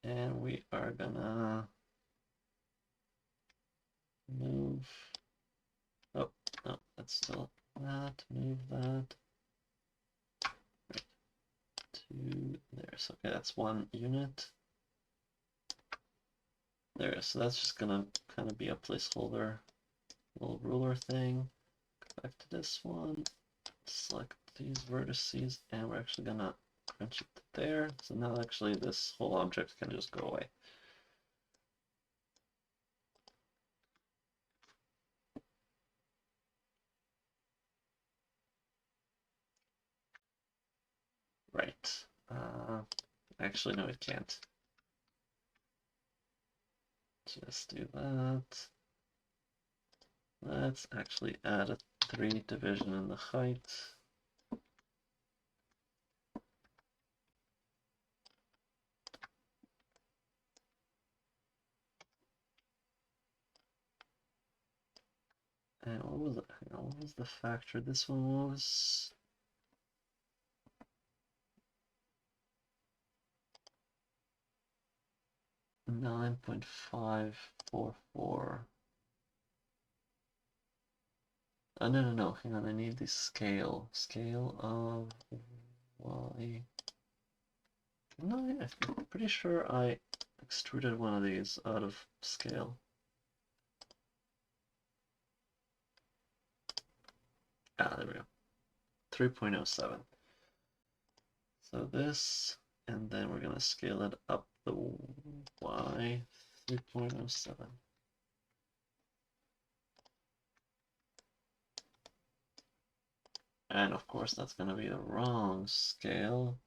And we are gonna move, oh, no, that's still that, move that. Right, 2 there, so okay, that's 1 unit. There, so that's just gonna kind of be a placeholder, little ruler thing. Go back to this one, select these vertices, and we're actually gonna crunch it there. So now actually this whole object can just go away. Right. Actually, no, it can't. Just do that. Let's actually add a 3 division in the height. And what was it? What was the factor? This one was 9.544. Oh, no, hang on, I need the scale. Scale of y. No, I'm pretty sure I extruded one of these out of scale. Ah, there we go. 3.07. So this, and then we're going to scale it up the y, 3.07. And of course, that's going to be the wrong scale.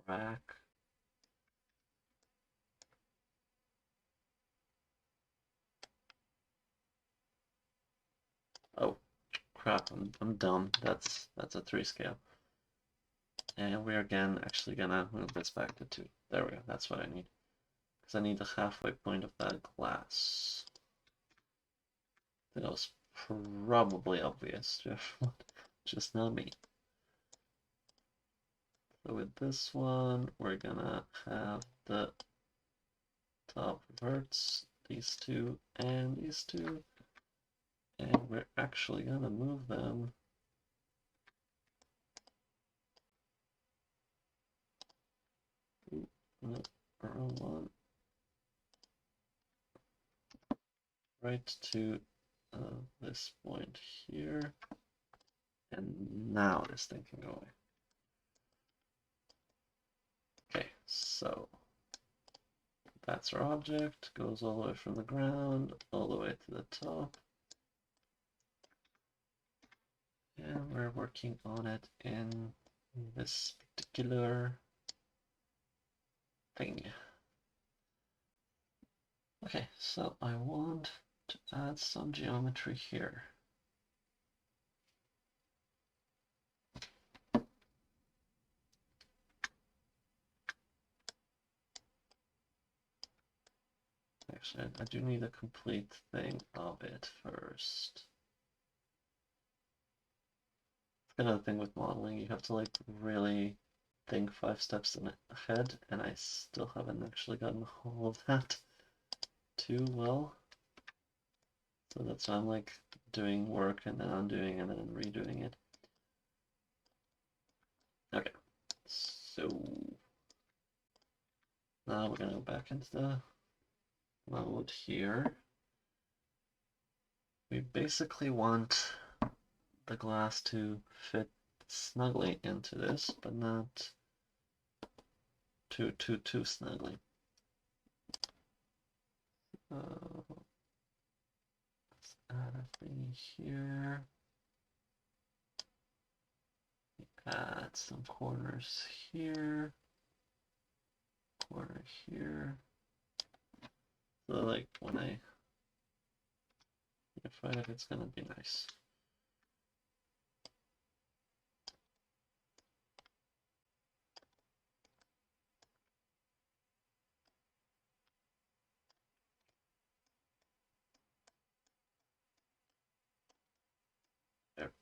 Rack. Oh, crap, I'm dumb. That's a 3 scale. And we're again actually gonna move this back to 2. There we go, that's what I need. Because I need the halfway point of that glass. That was probably obvious to everyone, just not me. So with this one, we're gonna have the top verts, these two and these two. And we're actually gonna move them no, wrong one. Right to this point here. And now this thing can go away. Okay, so that's our object, goes all the way from the ground, all the way to the top. And we're working on it in this particular thing. Okay, so I want to add some geometry here. Actually, I do need a complete thing of it first. It's kind of the thing with modeling, you have to like really think 5 steps ahead, and I still haven't actually gotten all of that too well. So that's why I'm like doing work and then undoing and then redoing it. Okay, so now we're gonna go back into the mode here. We basically want the glass to fit snugly into this, but not too snugly. Let's add a thing here. Add some corners here. Corner here. So like when I unify it, it's gonna be nice.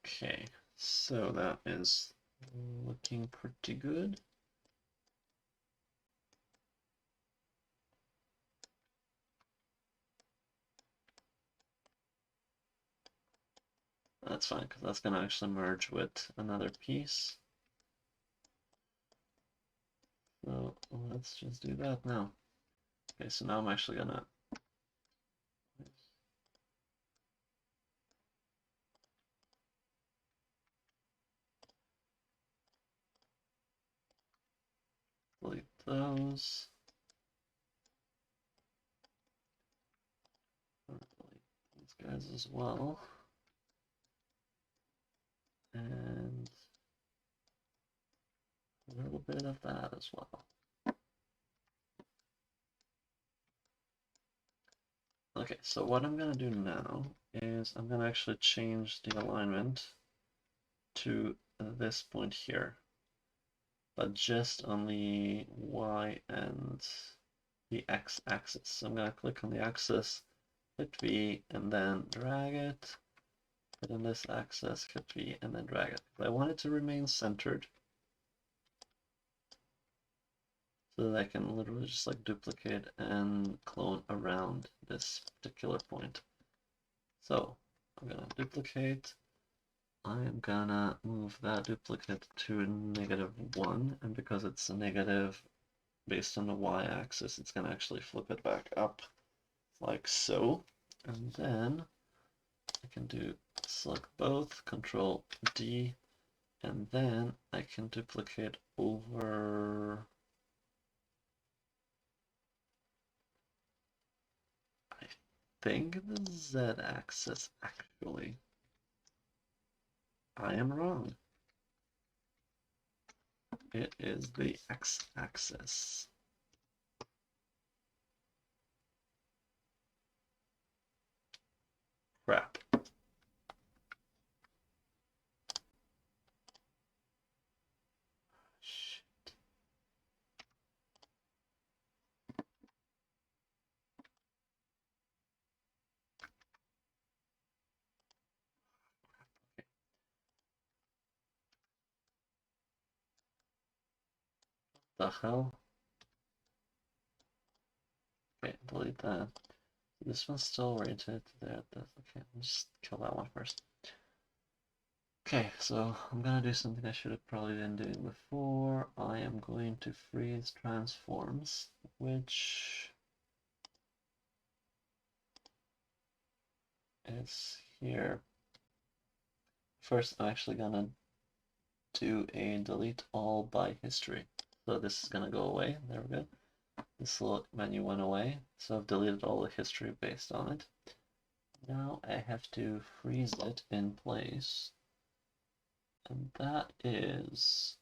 Okay, so that is looking pretty good. That's fine, because that's going to actually merge with another piece. So let's just do that now. Okay, so now I'm actually going to delete those. Delete these guys as well. And a little bit of that as well. Okay, so what I'm going to do now is I'm going to actually change the alignment to this point here, but just on the Y and the X axis. So I'm going to click on the axis, hit V, and then drag it. Hit on this axis, hit V, and then drag it. But I want it to remain centered, so that I can literally just like duplicate and clone around this particular point. So I'm gonna duplicate. I am gonna move that duplicate to -1, and because it's a negative based on the y-axis, it's gonna actually flip it back up like so. And then I can do select both, Control D, and then I can duplicate over, I think, the z-axis actually. I am wrong. It is the x-axis. Crap. Shit. The hell? Okay, delete that. This one's still oriented there. Okay, I'll just kill that one first. Okay, so I'm gonna do something I should have probably been doing before. I am going to freeze transforms, which is here. first I'm actually gonna do a delete all by history. So this is gonna go away. There we go. This little menu went away, so I've deleted all the history based on it. Now I have to freeze it in place, and that is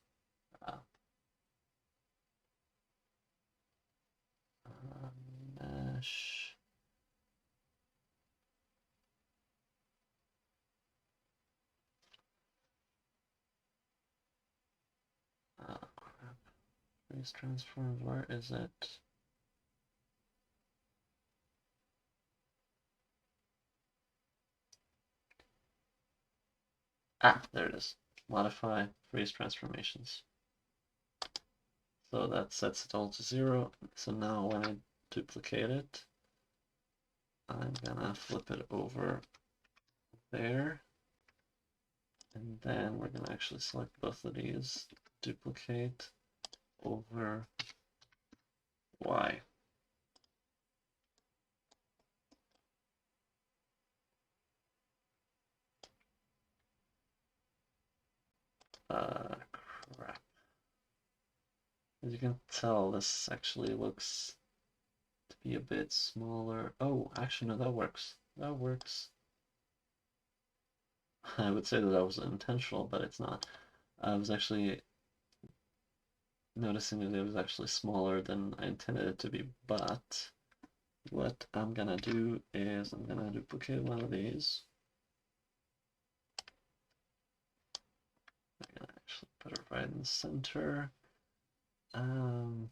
mesh. Crap. Freeze transforms, where is it? There it is. Modify freeze transformations. So that sets it all to 0. So now when I duplicate it, I'm gonna flip it over there. And then we're gonna actually select both of these, duplicate over Y. Crap. As you can tell, this actually looks to be a bit smaller. Oh, actually, no, that works. That works. I would say that that was intentional, but it's not. I was actually noticing that it was actually smaller than I intended it to be, but what I'm gonna do is I'm gonna duplicate one of these. I'm gonna actually put it right in the center. I'm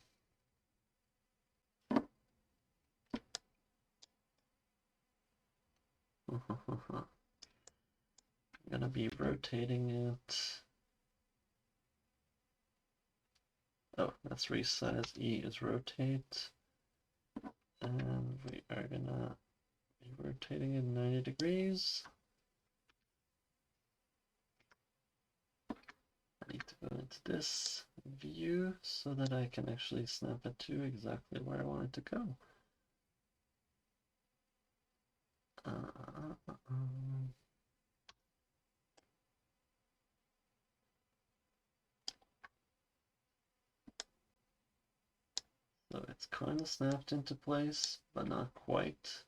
gonna be rotating it. Oh, that's resize. E is rotate. And we are gonna be rotating it 90 degrees. I need to go into this view so that I can actually snap it to exactly where I want it to go. So it's kind of snapped into place, but not quite.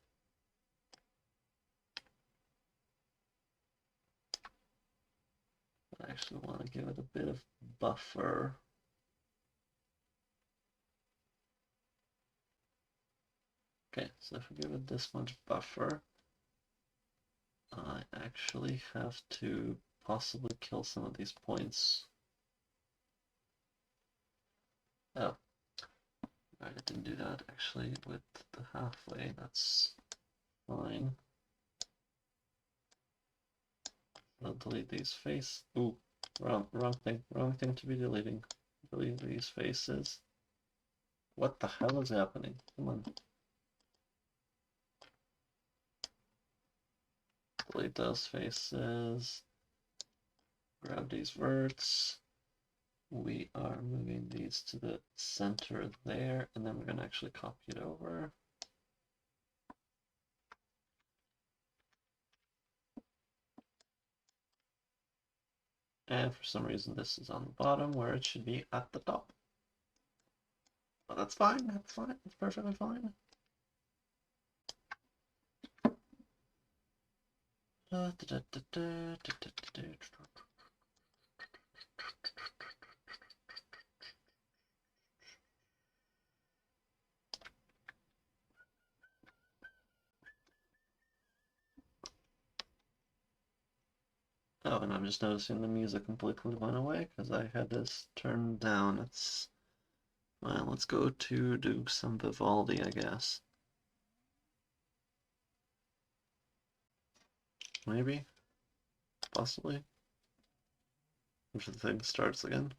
I actually want to give it a bit of buffer. Okay, so if we give it this much buffer, I actually have to possibly kill some of these points. Oh, I didn't do that actually with the halfway, that's fine. I'll delete these face. Ooh, wrong thing to be deleting. Delete these faces. What the hell is happening? Come on. Delete those faces. Grab these verts. We are moving these to the center there, and then we're going to actually copy it over. And for some reason this is on the bottom where it should be at the top. But that's fine, that's perfectly fine. Oh, and I'm just noticing the music completely went away because I had this turned down. It's well, let's go to do some Vivaldi, I guess. Maybe, possibly. If the thing starts again.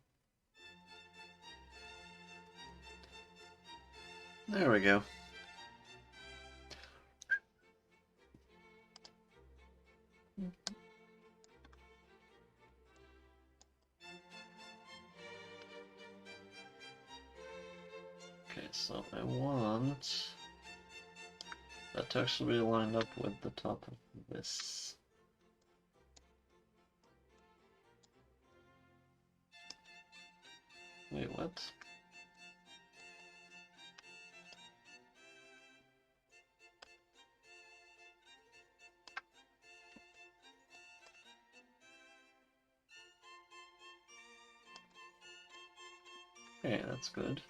There we go. Okay, so I want that to actually be lined up with the top of this. Wait, what? Okay, that's good.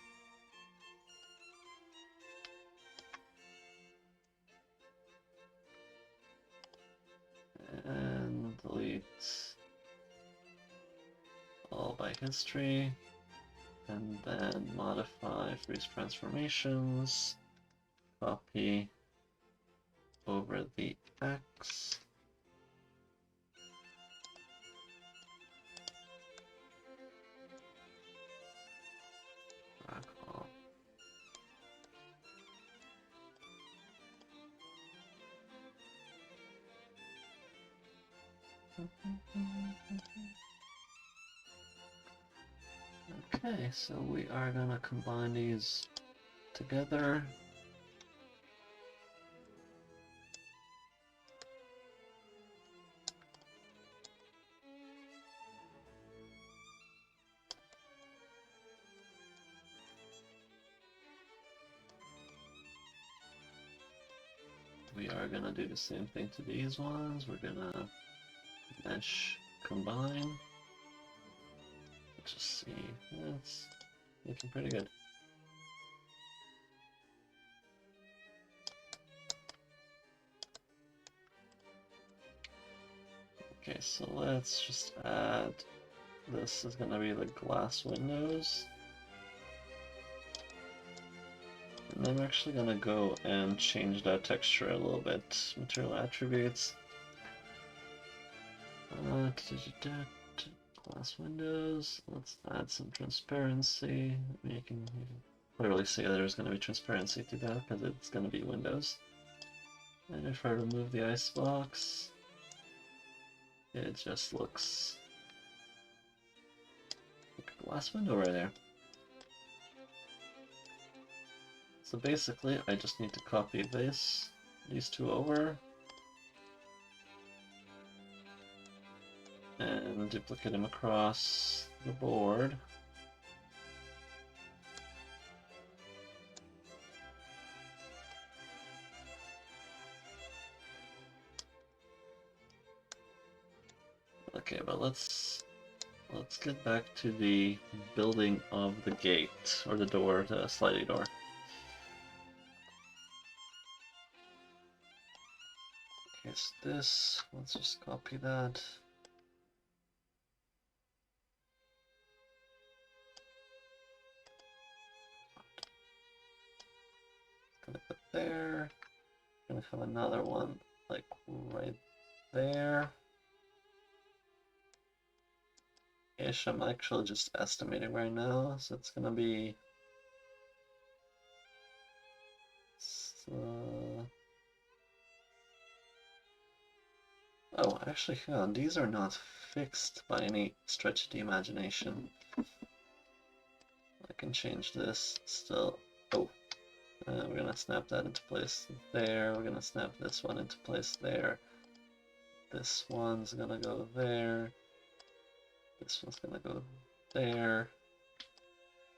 And delete all by history. And then modify freeze transformations. Copy over the X. Back off. Okay, so we are gonna combine these together. We are gonna do the same thing to these ones. We're gonna mesh combine. Let's just see. That's looking pretty good. Okay, so let's just add, this is gonna be the glass windows. And then we're actually gonna go and change that texture a little bit. Material attributes. Glass windows. Let's add some transparency. You can clearly see there's gonna be transparency to that because it's gonna be windows. And if I remove the icebox, it just looks like a glass window right there. So basically, I just need to copy these two over, and duplicate them across the board. Okay, but let's get back to the building of the gate, or the door, the sliding door. Okay, so this, let's just copy that. Gonna put there. Gonna have another one like right there. Ish, I'm actually just estimating right now, so it's gonna be oh, actually, hang on, these are not fixed by any stretch of the imagination. I can change this still. Oh, we're gonna snap that into place there. We're gonna snap this one into place there. This one's gonna go there. This one's gonna go there.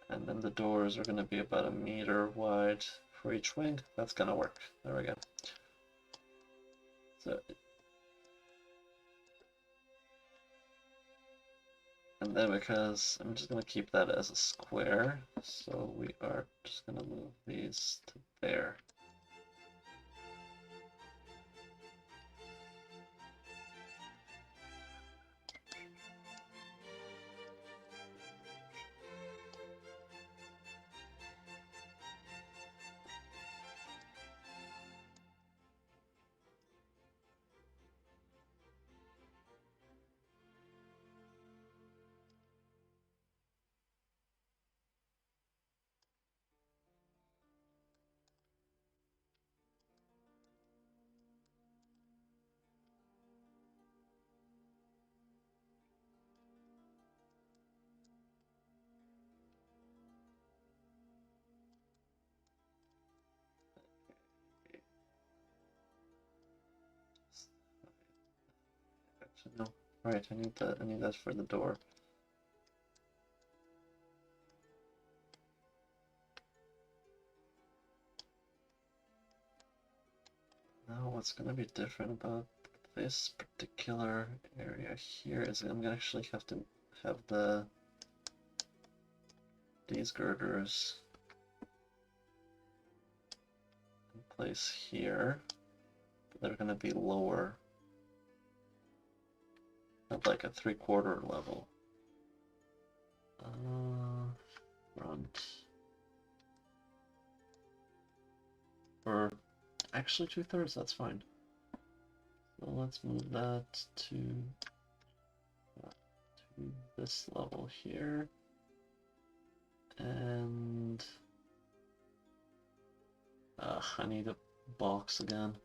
And then the doors are gonna be about 1 meter wide for each wing. That's gonna work. There we go. So, and then because I'm just gonna keep that as a square, so we are just gonna move these to there. Actually, no. Right, I need that for the door. what's going to be different about this particular area here is I'm going to actually have to have these girders in place here. They're going to be lower at like a 3/4 level. Front. Or actually 2/3, that's fine. So let's move that to this level here. And I need a box again.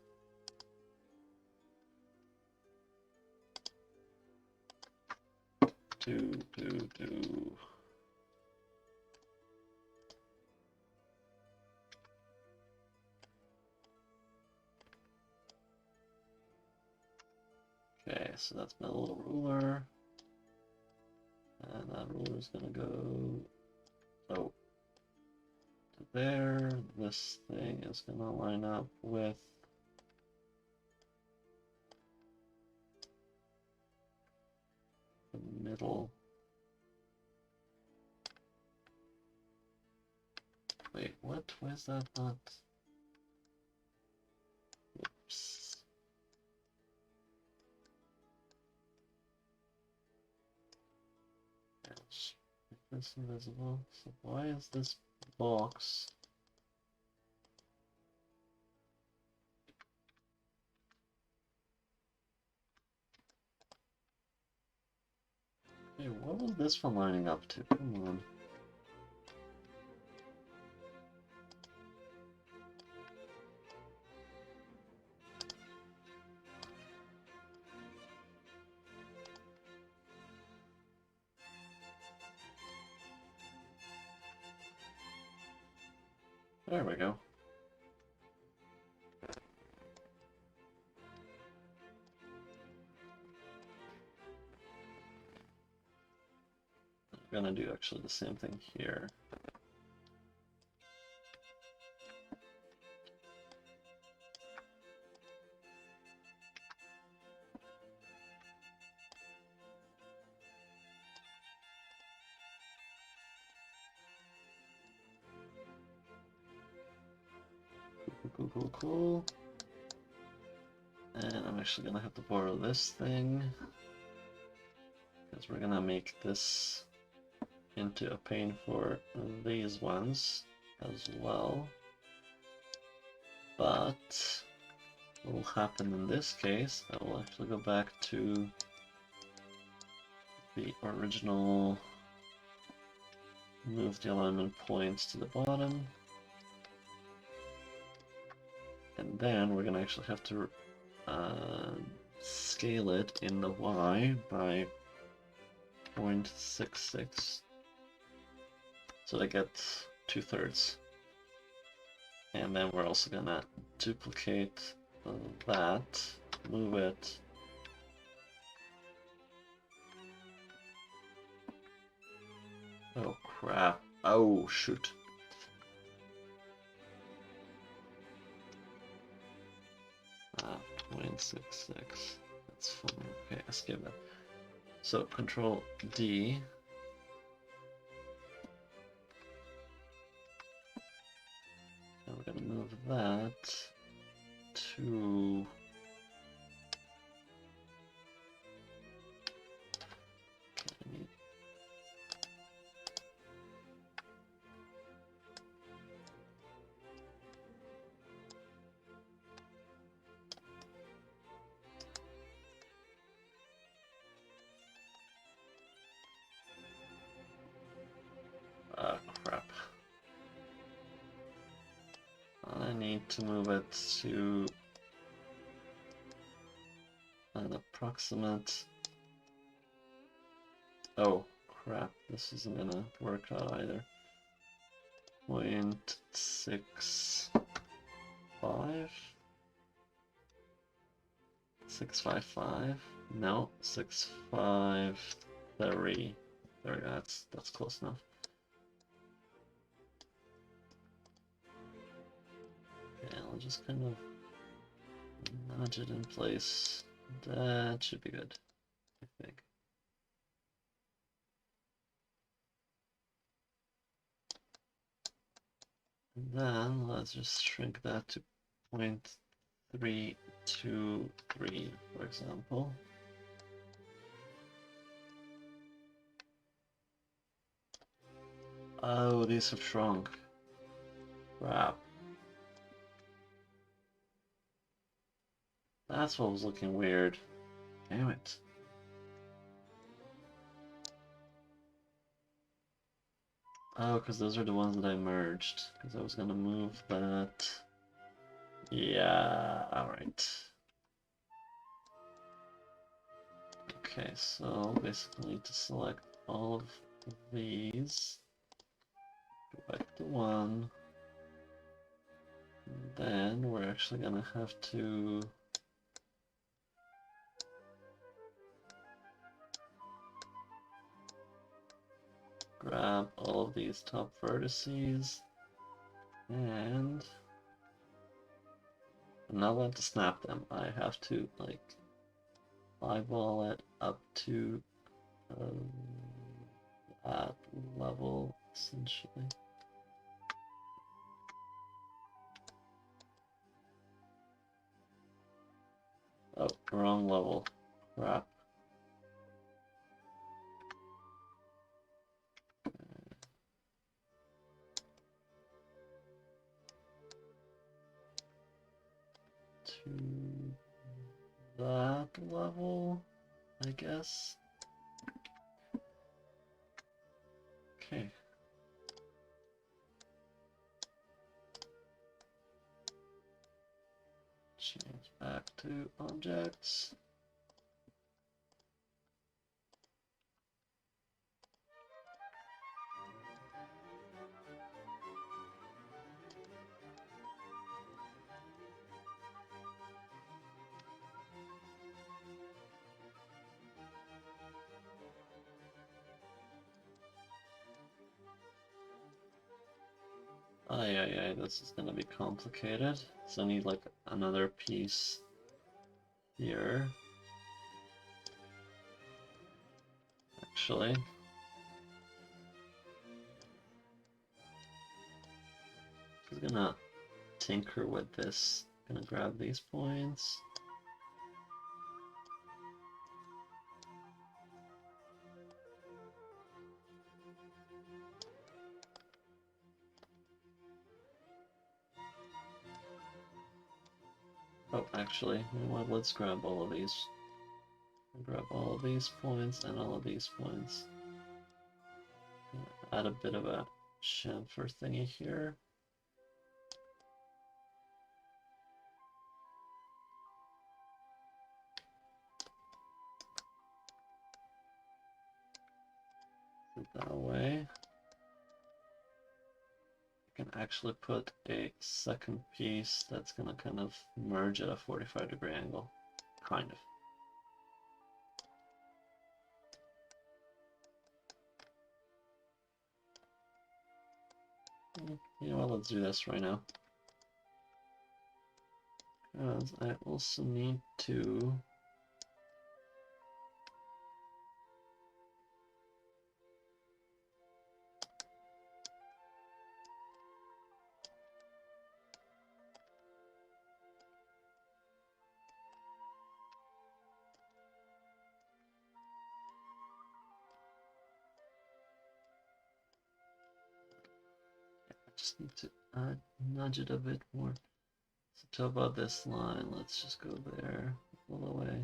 Do. Okay, so that's my little ruler. And that ruler is gonna go to there. This thing is gonna line up with the middle. Wait, what? Where's that not? Oops. Make this invisible. So why is this box? Hey, what was this one lining up to? Come on. There we go. I'm gonna do actually the same thing here. Cool. And I'm actually gonna have to borrow this thing because we're gonna make this into a pane for these ones as well. But what will happen in this case, I will actually go back to the original, move the alignment points to the bottom. And then we're going to actually have to scale it in the Y by 0.66. So they get 2/3. And then we're also going to duplicate that, move it. Oh crap. Oh shoot. Ah, 0.66. That's fine. Okay, let's give that. So Control D. And we're gonna move that to crap. I need to move it to an approximate. Oh crap, this isn't gonna work out either. 0.65? 655? No, 653. There we go, that's close enough. Okay, I'll just kind of nudge it in place. That should be good, I think. And then let's just shrink that to 0.323, for example. Oh, these have shrunk. Crap. That's what was looking weird. Damn it. Oh, because those are the ones that I merged. Because I was going to move that. Yeah, alright. Okay, so basically need to select all of these. Go back to 1. And then we're actually going to have to grab all of these top vertices and I'm not allowed to snap them. I have to like eyeball it up to that level essentially. Oh, wrong level. Crap. To that level, I guess. Okay. Change back to objects. Yeah, this is gonna be complicated. So I need like another piece here. Actually. I'm gonna tinker with this. Gonna grab these points. Oh, actually, you know what? Let's grab all of these. Grab all of these points and all of these points. Add a bit of a chamfer thingy here. That way. I can actually put a second piece that's gonna kind of merge at a 45-degree angle. Kind of. You know what, let's do this right now. Because I also need to nudge it a bit more. So how about this line? Let's just go there all the way.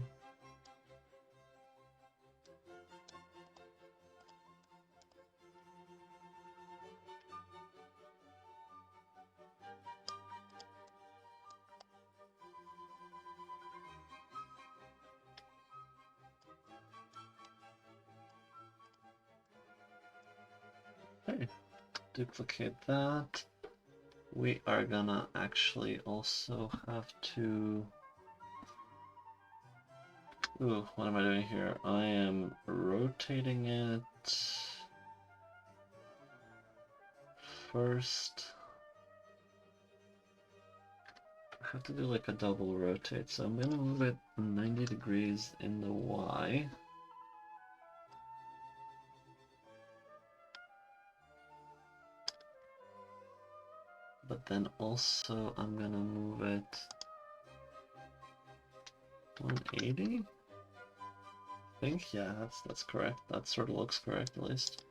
Okay, duplicate that. We are gonna actually also have to... Ooh, what am I doing here? I am rotating it first. have to do like a double rotate, so I'm gonna move it 90 degrees in the Y. But then also I'm gonna move it 180. I think, yeah, that's correct. That sort of looks correct at least.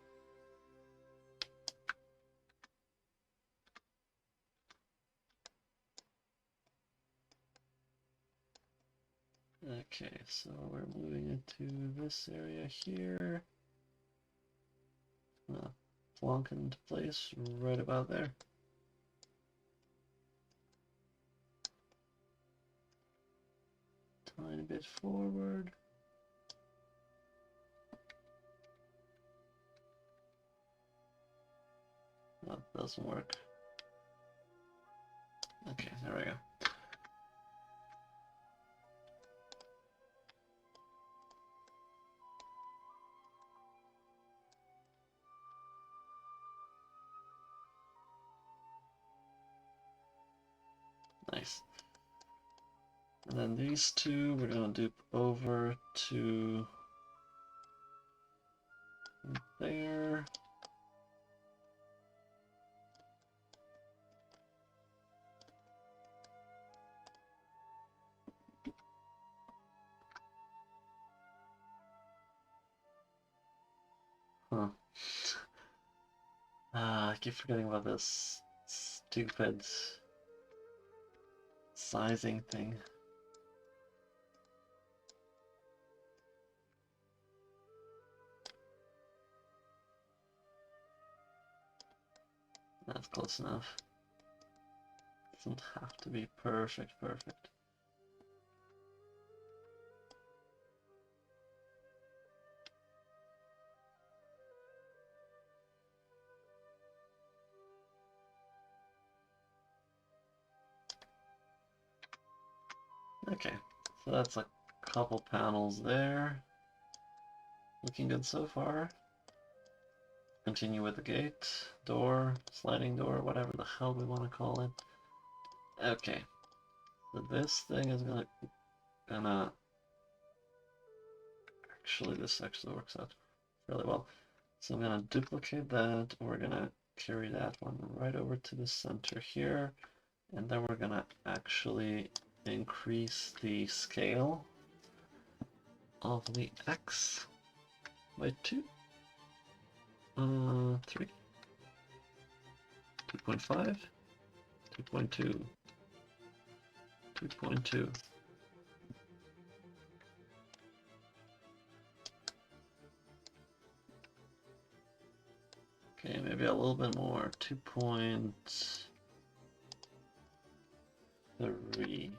Okay, so we're moving it to this area here. Plonk it into place right about there. Tiny bit forward. That doesn't work. Okay, there we go. Nice. And then these two we're going to dupe over to there. Huh. I keep forgetting about this stupid sizing thing. That's close enough. Doesn't have to be perfect. Okay, so that's a couple panels there. Looking good so far. Continue with the gate, door, sliding door, whatever the hell we want to call it. Okay, so this thing is gonna actually, this actually works out really well. So I'm gonna duplicate that. We're gonna carry that one right over to the center here, and then we're gonna actually increase the scale of the X by 2. 3, 2.5, 2.2, 2.2. Okay, maybe a little bit more, 2.3.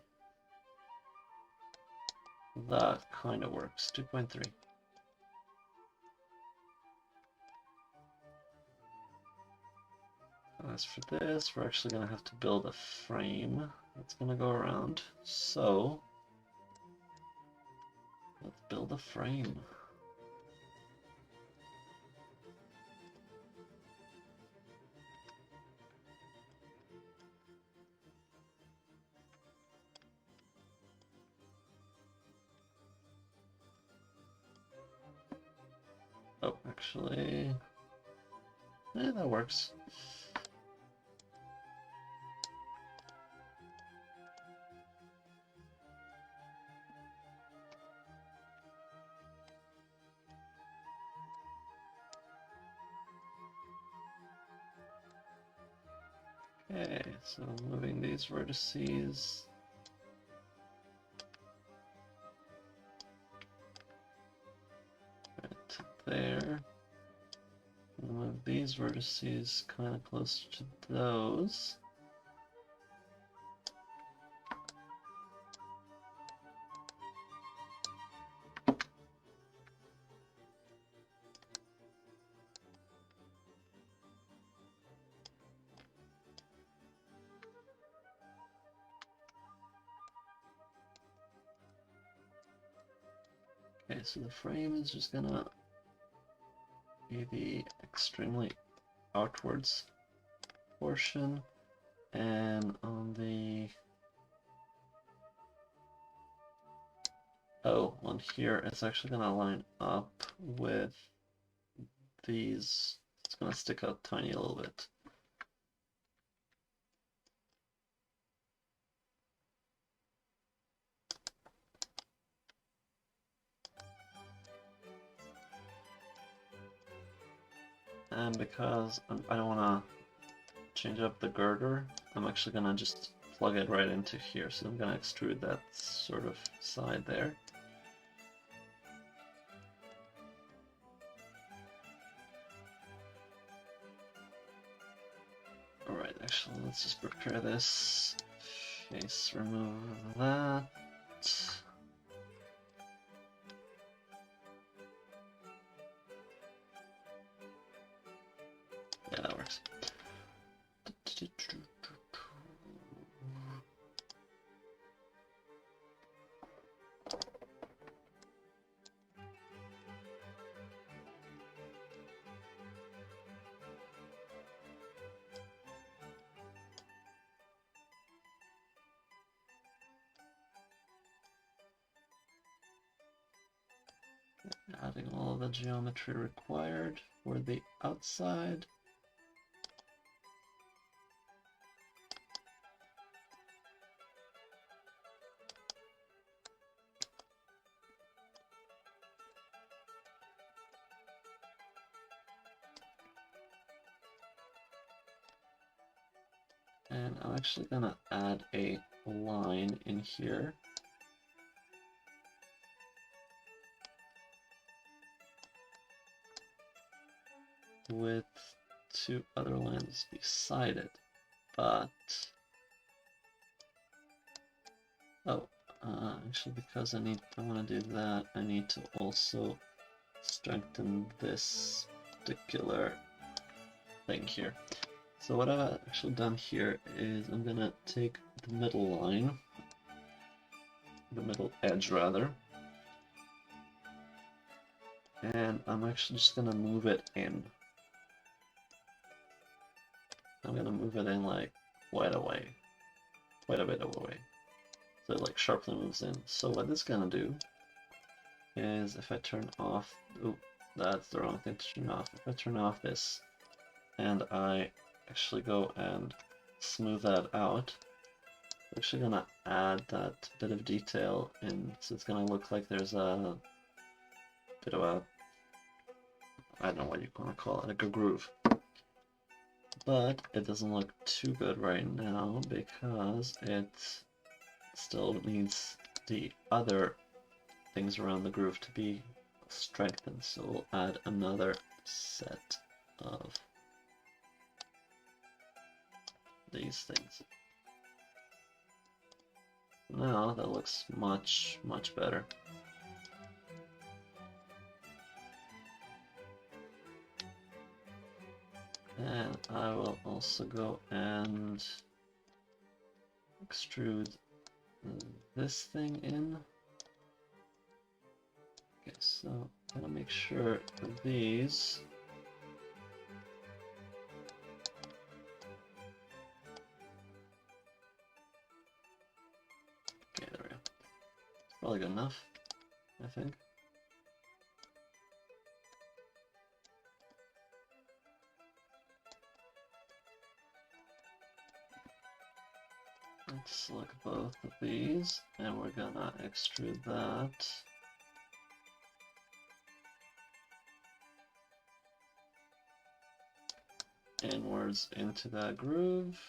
That kind of works, 2.3. As for this, we're actually going to have to build a frame that's going to go around. So, let's build a frame. Oh, actually, yeah, that works. Okay, so moving these vertices. Right to there. And move these vertices kind of closer to those. Okay, so the frame is just gonna be the extremely outwards portion, and on the oh, on here, it's actually gonna line up with these. It's gonna stick out tiny a little bit. And because I don't want to change up the girder, I'm actually going to just plug it right into here. So I'm going to extrude that sort of side there. Alright, actually, let's just prepare this. Face remove that. Yeah, that works. Adding all the geometry required for the outside. And I'm actually gonna add a line in here. With two other lines beside it, but actually, because I want to do that, I need to also strengthen this particular thing here. So what I've actually done here is I'm gonna take the middle line, the middle edge rather, and I'm actually just gonna move it in. I'm gonna move it in like quite a bit away. So it like sharply moves in. So what this is gonna do is if I turn off, oh, that's the wrong thing to turn off. If I turn off this and I actually go and smooth that out, I'm actually gonna add that bit of detail in, so it's gonna look like there's a bit of a, I don't know what you want to call it, like a groove. But it doesn't look too good right now because it still needs the other things around the groove to be strengthened. So we'll add another set of these things. Now that looks much, much better. And I will also go and extrude this thing in. Okay, so I'm gonna make sure that these okay, there we go. It's probably good enough, I think. Let's select both of these, and we're gonna extrude that. Inwards into that groove.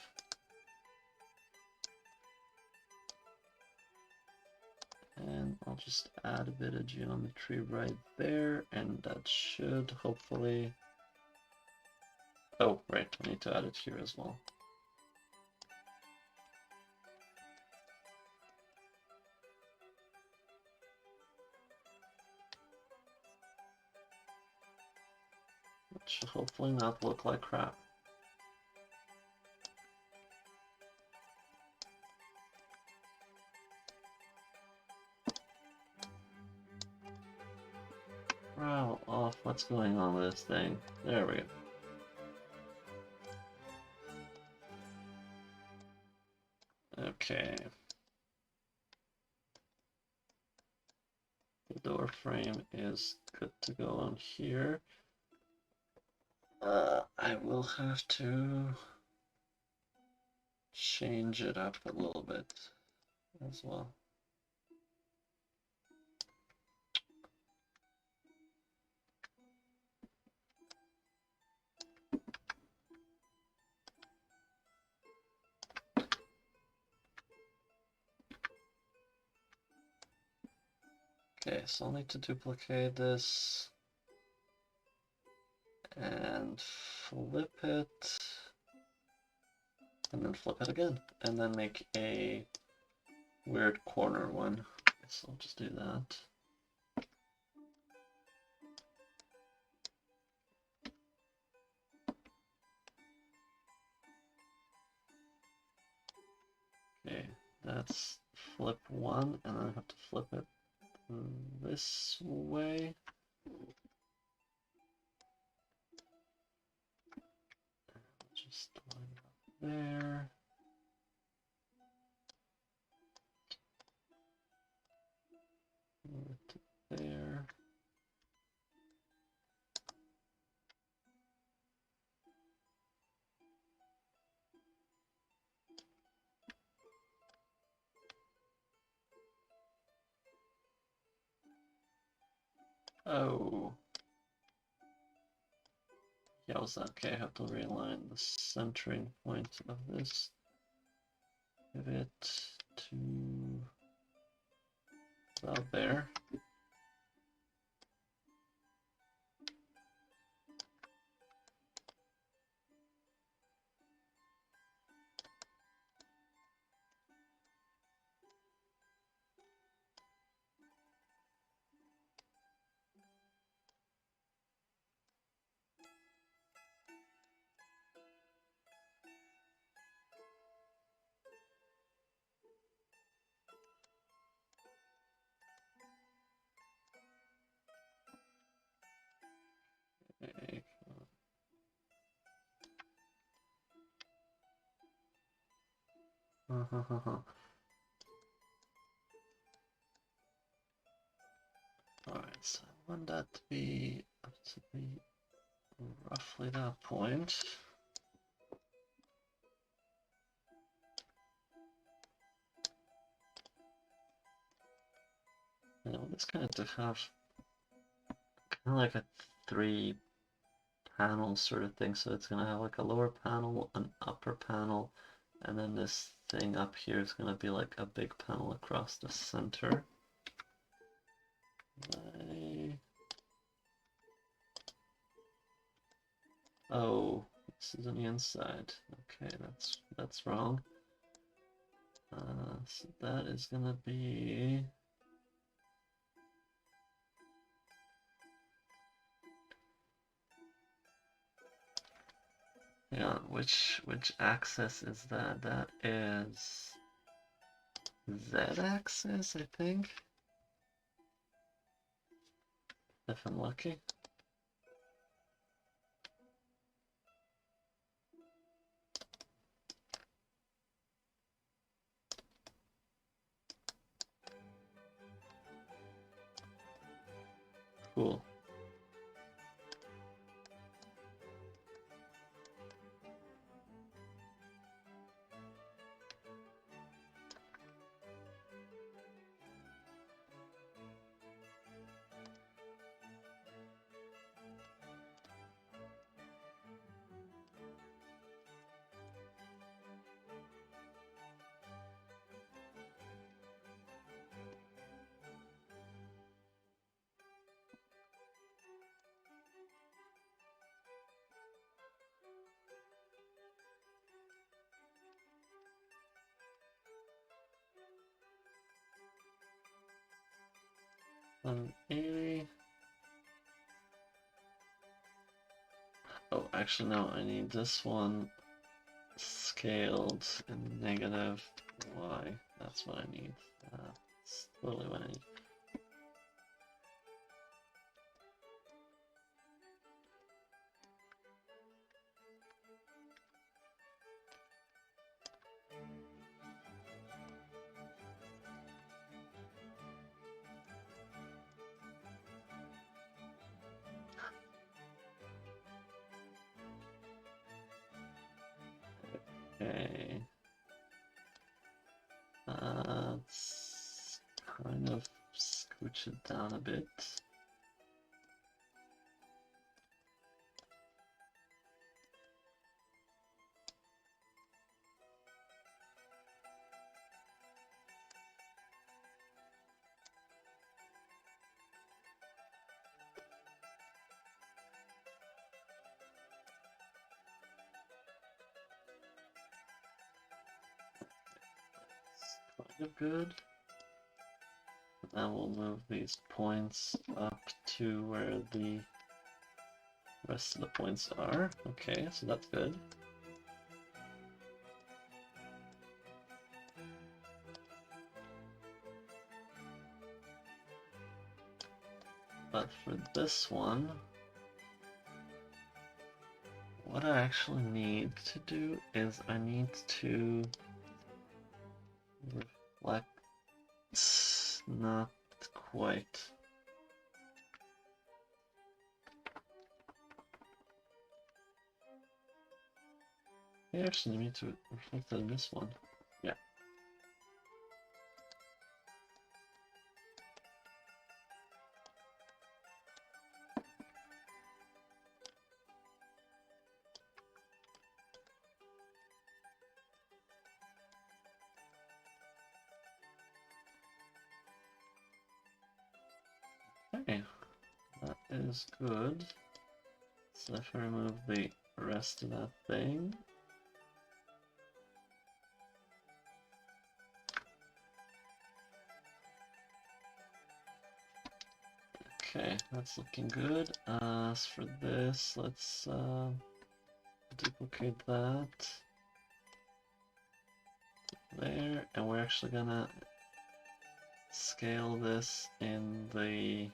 And I'll just add a bit of geometry right there, and that should hopefully... Oh, right, I need to add it here as well. It should hopefully not look like crap. Wow, off, what's going on with this thing? There we go. Okay. door frame is good to go on here. I will have to change it up a little bit as well. Okay, so I'll need to duplicate this and flip it, and then flip it again, and then make a weird corner one. So I'll just do that. Okay, that's flip one, and then I have to flip it this way. Just line it up there. Move it to there. Oh. Yeah, was that okay? I have to realign the centering point of this. Give it to about there. Okay. Alright, so I want that to be up to be roughly that point. And I want this kind of to have kind of like a 3-panel sort of thing. So it's going to have like a lower panel, an upper panel, and then this thing up here is going to be like a big panel across the center. Oh, this is on the inside. Okay, that's wrong. So that is gonna be yeah. Which axis is that? That is Z-axis, I think. If I'm lucky. Cool. A. Oh, actually no, I need this one scaled in negative y. That's what I need. That's totally what I need. Okay. Let's kind of scooch it down a bit. Kind of good. Now we'll move these points up to where the rest of the points are. Okay, so that's good. But for this one, what I actually need to do is I need to reflect. Not quite. I actually need to reflect on this one. Yeah. Okay, that is good. So if I remove the rest of that thing. Okay, that's looking good. As for this, let's duplicate that there, and we're actually gonna scale this in the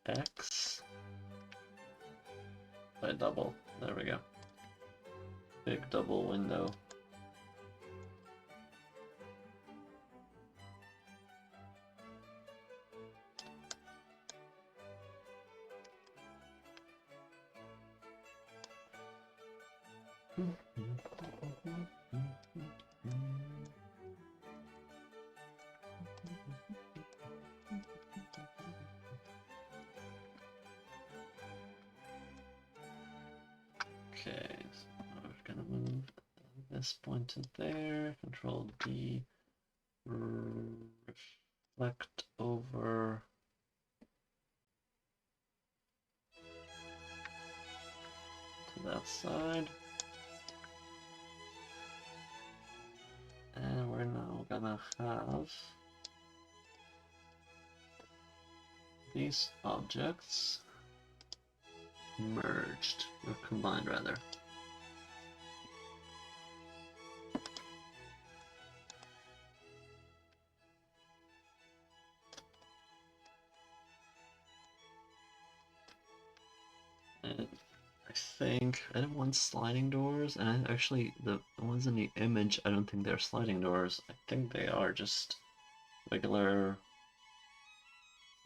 X by double. There we go. Big double window. Okay, so we're gonna move this point to there, Control D, reflect over to that side. And we're now gonna have these objects merged, or combined rather. And I think I didn't want sliding doors, and actually the ones in the image, I don't think they're sliding doors. I think they are just regular,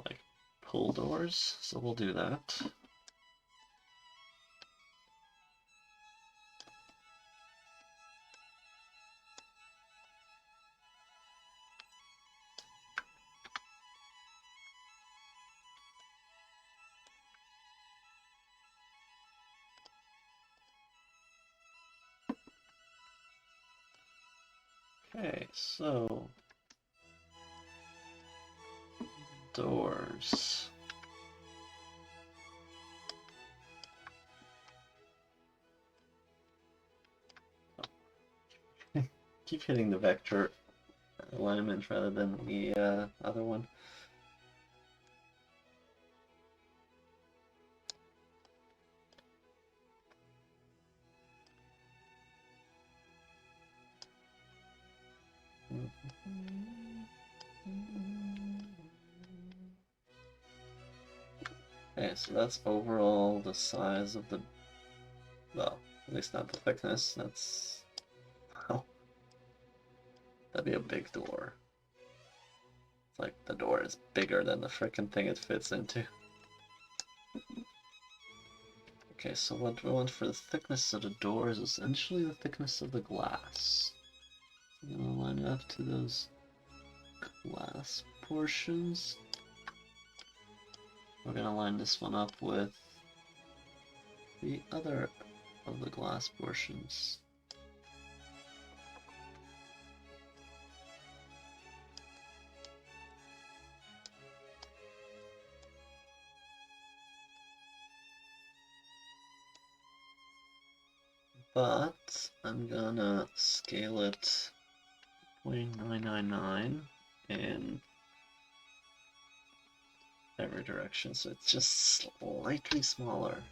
like, pull doors, so we'll do that. Okay, so doors. Keep hitting the vector alignment rather than the other one. Okay, so that's overall the size of the, well, at least not the thickness. That's, oh, that'd be a big door. It's like the door is bigger than the frickin' thing it fits into. Okay, so what we want for the thickness of the door is essentially the thickness of the glass. I'm gonna line it up to those glass portions. We're gonna line this one up with the other of the glass portions. But I'm gonna scale it 0.999 in every direction, so it's just slightly smaller.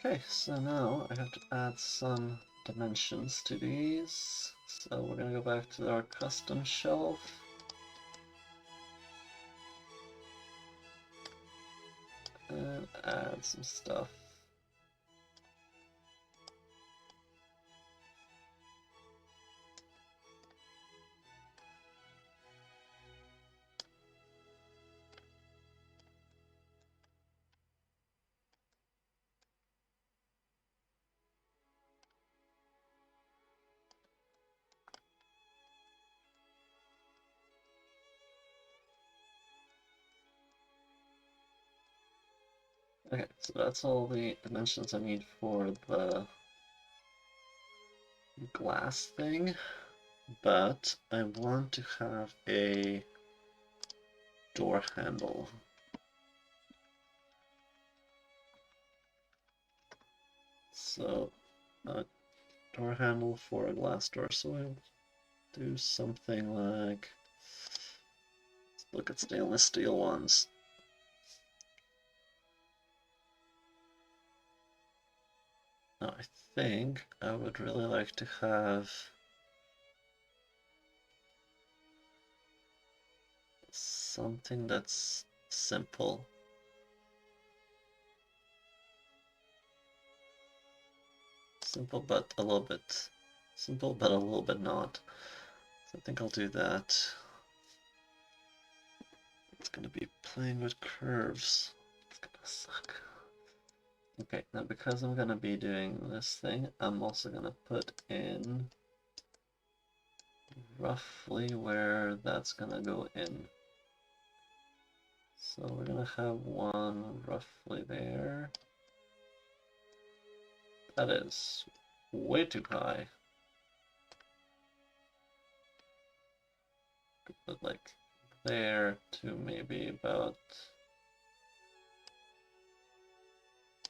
Okay, so now I have to add some dimensions to these. So we're gonna go back to our custom shelf. And add some stuff. Okay, so that's all the dimensions I need for the glass thing, but I want to have a door handle. So, a door handle for a glass door, so I'll do something like, let's look at stainless steel ones. Now, I think I would really like to have something that's simple. Simple but a little bit not. So I think I'll do that. It's gonna be playing with curves. It's gonna suck. Okay, now because I'm gonna be doing this thing, I'm also gonna put in roughly where that's gonna go in. So we're gonna have one roughly there. That is way too high. Put like there to maybe about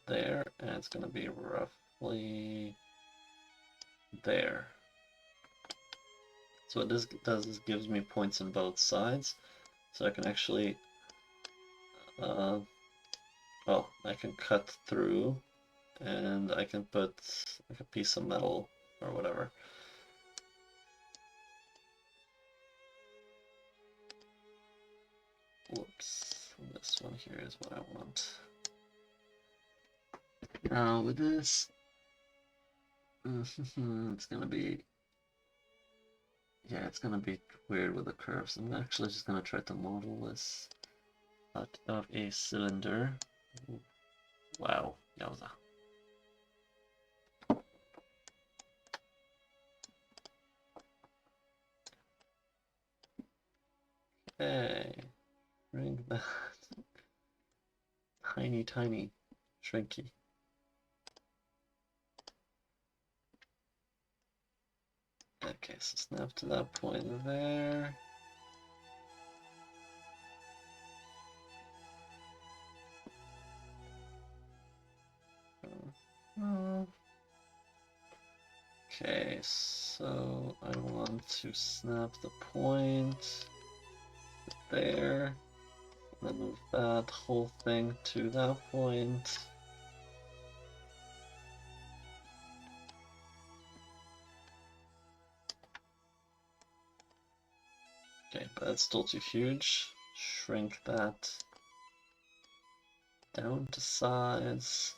there, and it's gonna be roughly there. So what this does is gives me points on both sides, so I can actually, well, I can cut through, and I can put like a piece of metal or whatever. Whoops, this one here is what I want. Now with this, it's gonna be, yeah, it's gonna be weird with the curves. I'm actually just gonna try to model this out of a cylinder. Wow, yowza. Okay, bring that tiny shrinky. Okay, so snap to that point there. Okay, so I want to snap the point there, and then move that whole thing to that point. Okay, but that's still too huge. Shrink that. down to size.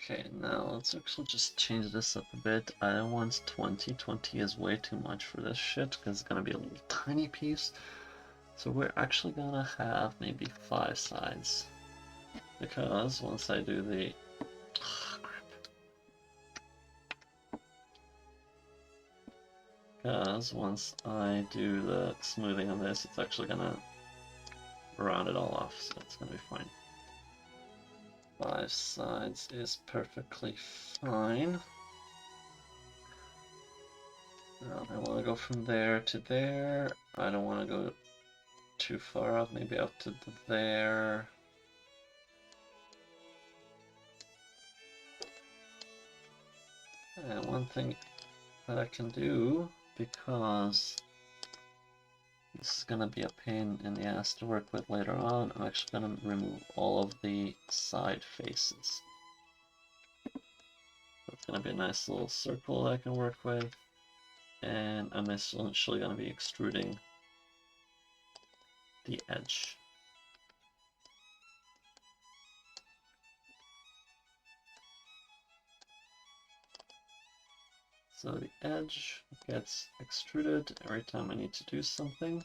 Okay, now let's actually just change this up a bit. I don't want 20. 20 is way too much for this shit, because it's gonna be a little tiny piece. So we're actually gonna have maybe 5 sides. Because once I do the... Because once I do the smoothing on this, it's actually gonna round it all off, so it's gonna be fine. 5 sides is perfectly fine. Now I want to go from there to there. I don't want to go too far up, maybe up to there. And one thing that I can do, because this is going to be a pain in the ass to work with later on, I'm actually going to remove all of the side faces. That's going to be a nice little circle that I can work with. And I'm essentially going to be extruding the edge. So the edge gets extruded every time I need to do something,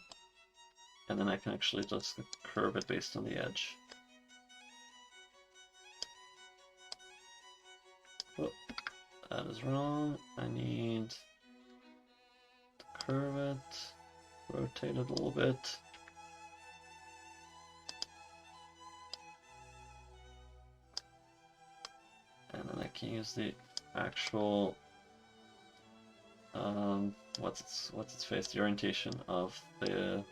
and then I can actually just curve it based on the edge. Oh, that is wrong. I need to curve it, rotate it a little bit. And then I can use the actual what's its face, the orientation of the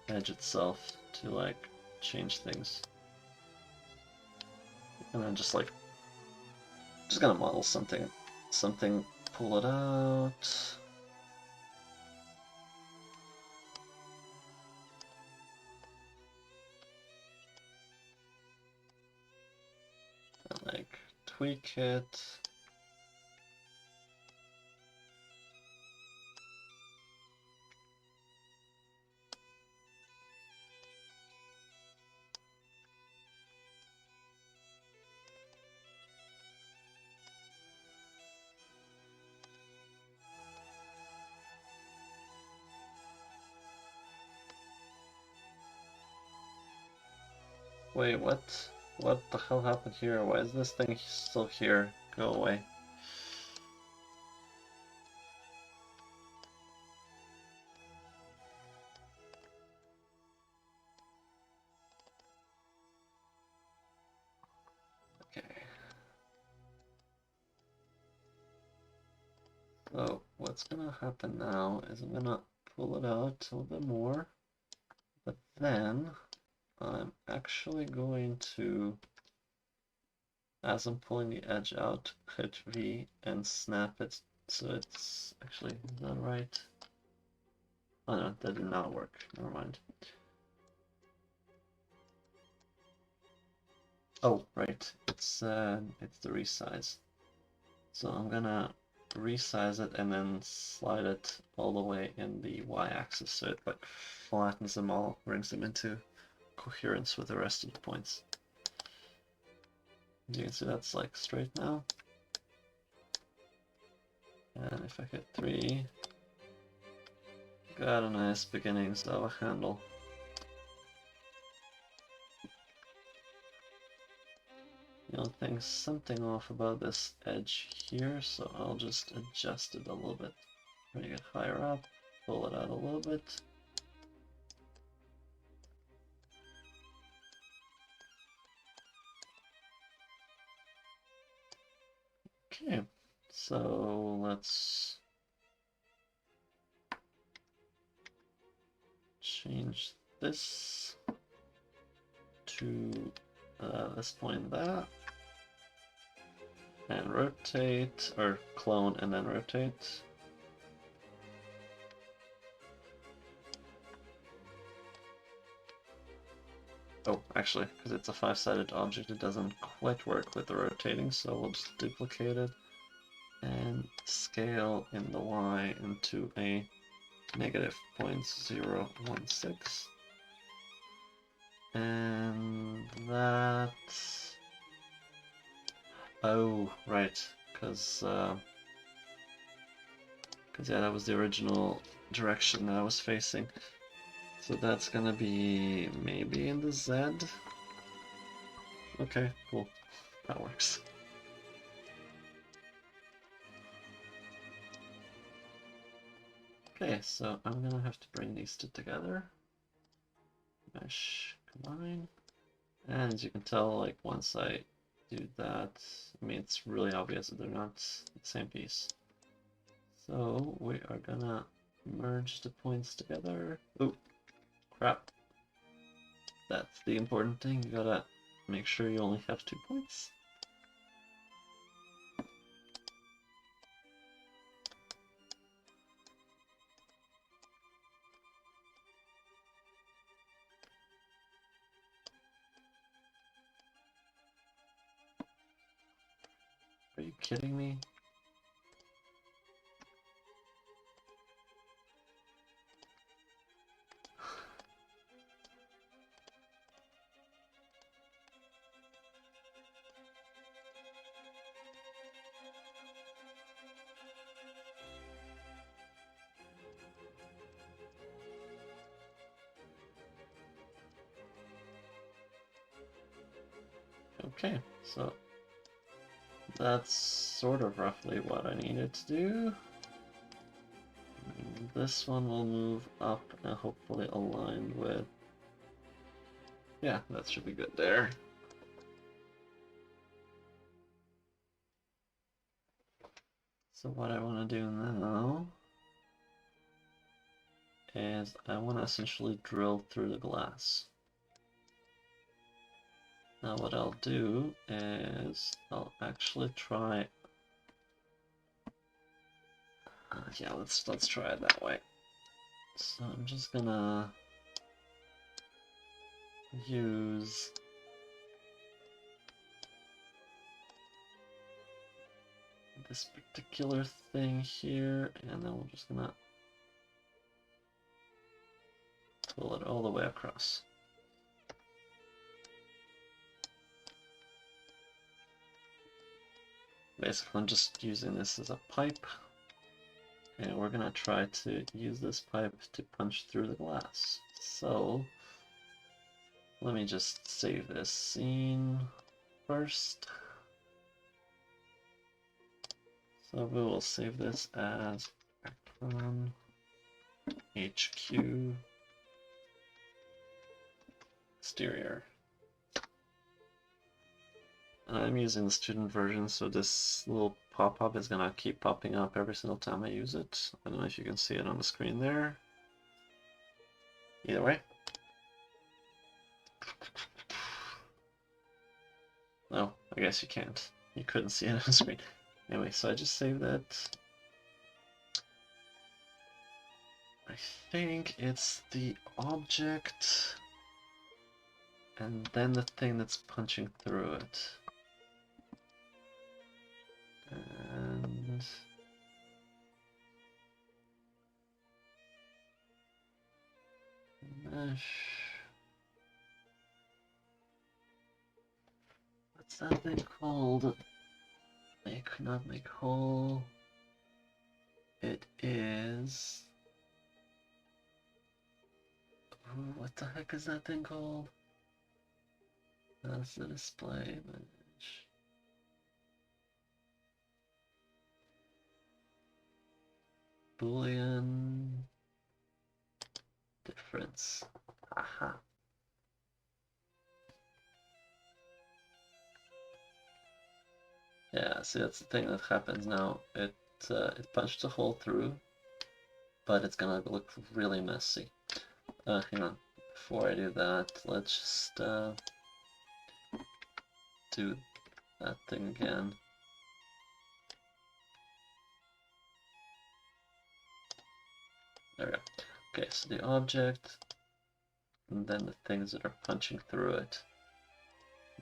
edge itself to like change things. And then just gonna model something, pull it out. And like tweak it. Wait, what? What the hell happened here? Why is this thing still here? Go away. Okay. So what's gonna happen now is I'm gonna pull it out a little bit more, but then I'm actually going to, as I'm pulling the edge out, hit V and snap it so it's actually not right. Oh no, that did not work. Never mind. Oh, right. It's the resize. So I'm gonna resize it and then slide it all the way in the y-axis so it like flattens them all, brings them into coherence with the rest of the points. You can see that's like straight now. And if I hit 3, got a nice beginnings of a handle. The only thing, something off about this edge here, so I'll just adjust it a little bit. Bring it higher up, pull it out a little bit. Okay, so let's change this to this point there, and rotate, or clone and then rotate. Oh, actually, because it's a 5-sided object, it doesn't quite work with the rotating, so we'll just duplicate it and scale in the Y into a negative 0.016. And that... Oh, right, because yeah, that was the original direction that I was facing. So that's gonna be maybe in the Z. Okay, cool. That works. Okay, so I'm gonna have to bring these two together. Mesh, combine. And as you can tell, like once I do that, I mean, it's really obvious that they're not the same piece. So we are gonna merge the points together. Oh, crap. That's the important thing. You gotta make sure you only have 2 points. Are you kidding me? Okay, so that's sort of roughly what I needed to do. And this one will move up and hopefully align with... Yeah, that should be good there. So what I want to do now is I want to essentially drill through the glass. Now what I'll do is I'll actually try... yeah, let's try it that way. So I'm just gonna use this particular thing here, and then we're just gonna pull it all the way across. Basically, I'm just using this as a pipe, and we're gonna try to use this pipe to punch through the glass. So, let me just save this scene first. So we will save this as ACRON HQ exterior. I'm using the student version, so this little pop-up is gonna keep popping up every single time I use it. I don't know if you can see it on the screen there. Either way. No, I guess you can't. You couldn't see it on the screen. Anyway, so I just saved that. I think it's the object and then the thing that's punching through it. And mesh. What's that thing called? I could not make whole. It is. Ooh, what the heck is that thing called? That's the display image. Boolean difference. Aha. Yeah, see, that's the thing that happens now. It punched a hole through, but it's gonna look really messy. Hang on. Before I do that, let's just do that thing again. There we go. Okay, so the object and then the things that are punching through it.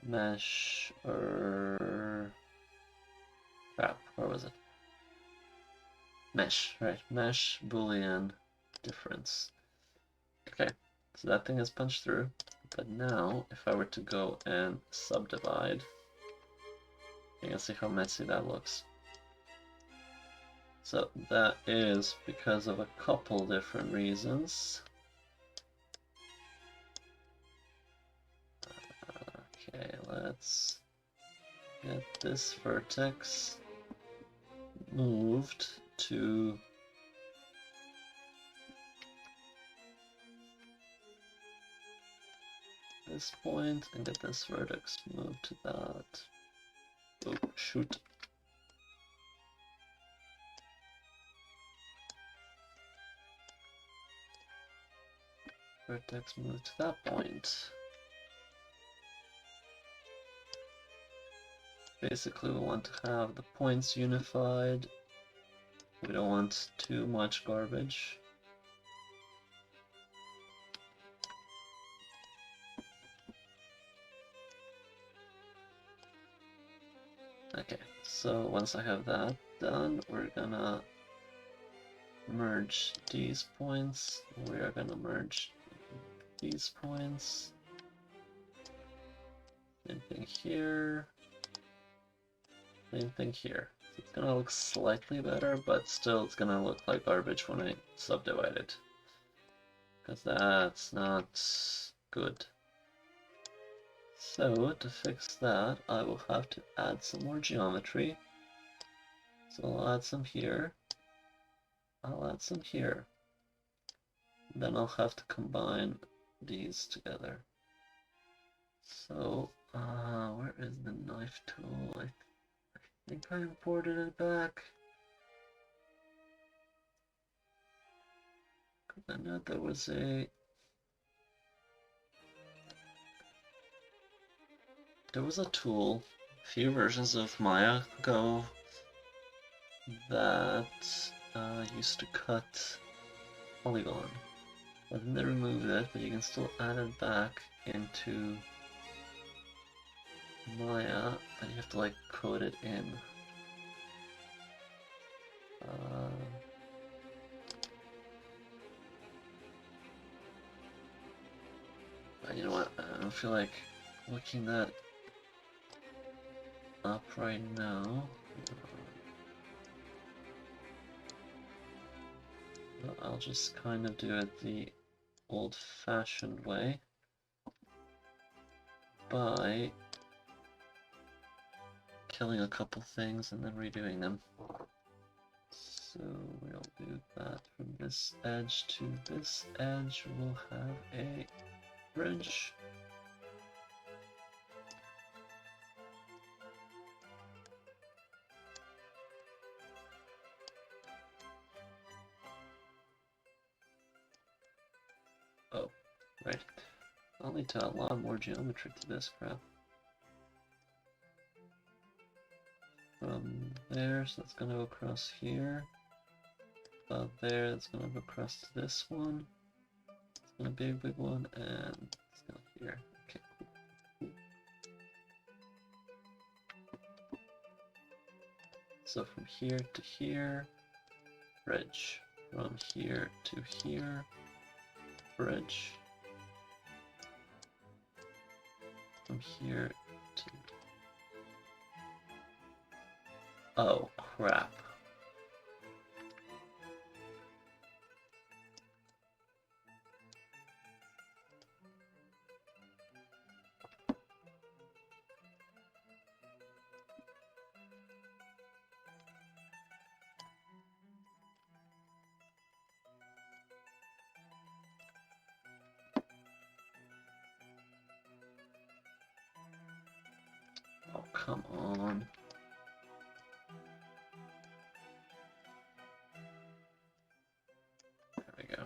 Mesh, or... crap, where was it? Mesh, right, mesh, boolean, difference. Okay, so that thing is punched through, but now, if I were to go and subdivide, you can see how messy that looks. So that is because of a couple different reasons. Okay, let's get this vertex moved to this point and get this vertex moved to that. Oh, shoot. Vertex moved to that point. Basically, we want to have the points unified. We don't want too much garbage. Okay, so once I have that done, we're gonna merge these points. We are gonna merge these points. Same thing here. Same thing here. So it's gonna look slightly better, but still it's gonna look like garbage when I subdivide it. Because that's not good. So to fix that, I will have to add some more geometry. So I'll add some here. I'll add some here. Then I'll have to combine these together. So, where is the knife tool? I think I imported it back. I know there was a tool a few versions of Maya ago that used to cut polygon. But then they removed it, but you can still add it back into Maya, but you have to like code it in. But you know what, I don't feel like looking that up right now. I'll just kind of do it the old-fashioned way by killing a couple things and then redoing them. So we'll do that from this edge to this edge. We'll have a bridge. Oh, right. I'll need to add a lot more geometry to this crap. From there, so that's going to go across here. About there, that's going to go across to this one. It's going to be a big one, and it's going to here. Okay, cool. So from here to here, bridge. From here to here, bridge. From here to... Oh, crap. Oh, come on. There we go.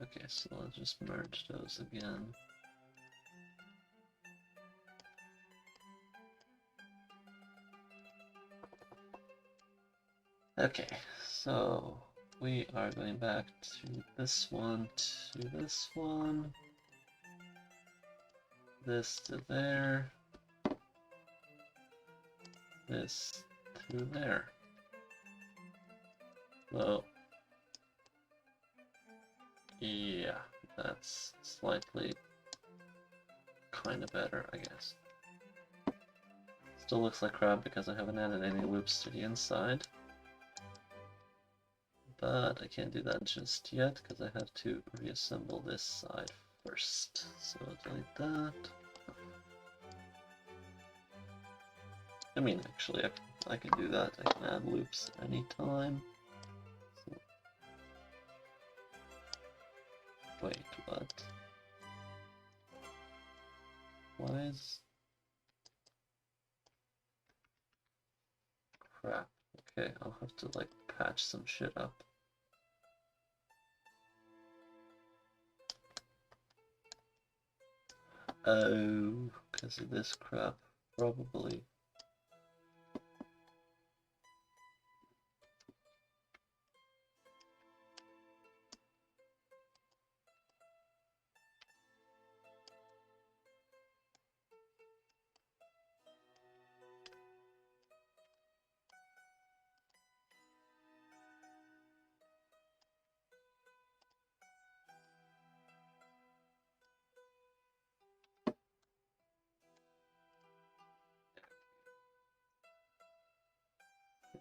Okay, so I'll just merge those again. Okay, so we are going back to this one, this to there, this to there. So, yeah, that's slightly kind of better, I guess. Still looks like crap because I haven't added any loops to the inside. But I can't do that just yet because I have to reassemble this side first. So delete that. I mean, actually, I can do that. I can add loops anytime. So, wait, what? Why is... Crap. Okay, I'll have to, like, patch some shit up. Oh, because of this crap, probably.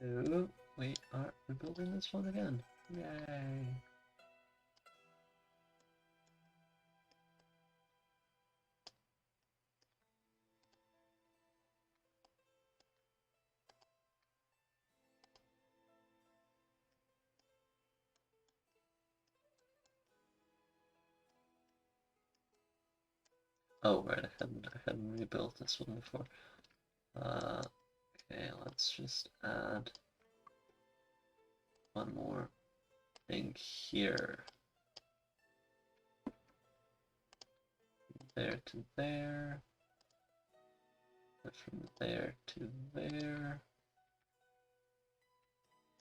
So, we are rebuilding this one again. Yay! Oh, right, I hadn't rebuilt this one before. Okay, let's just add one more thing here. There to there. From there to there.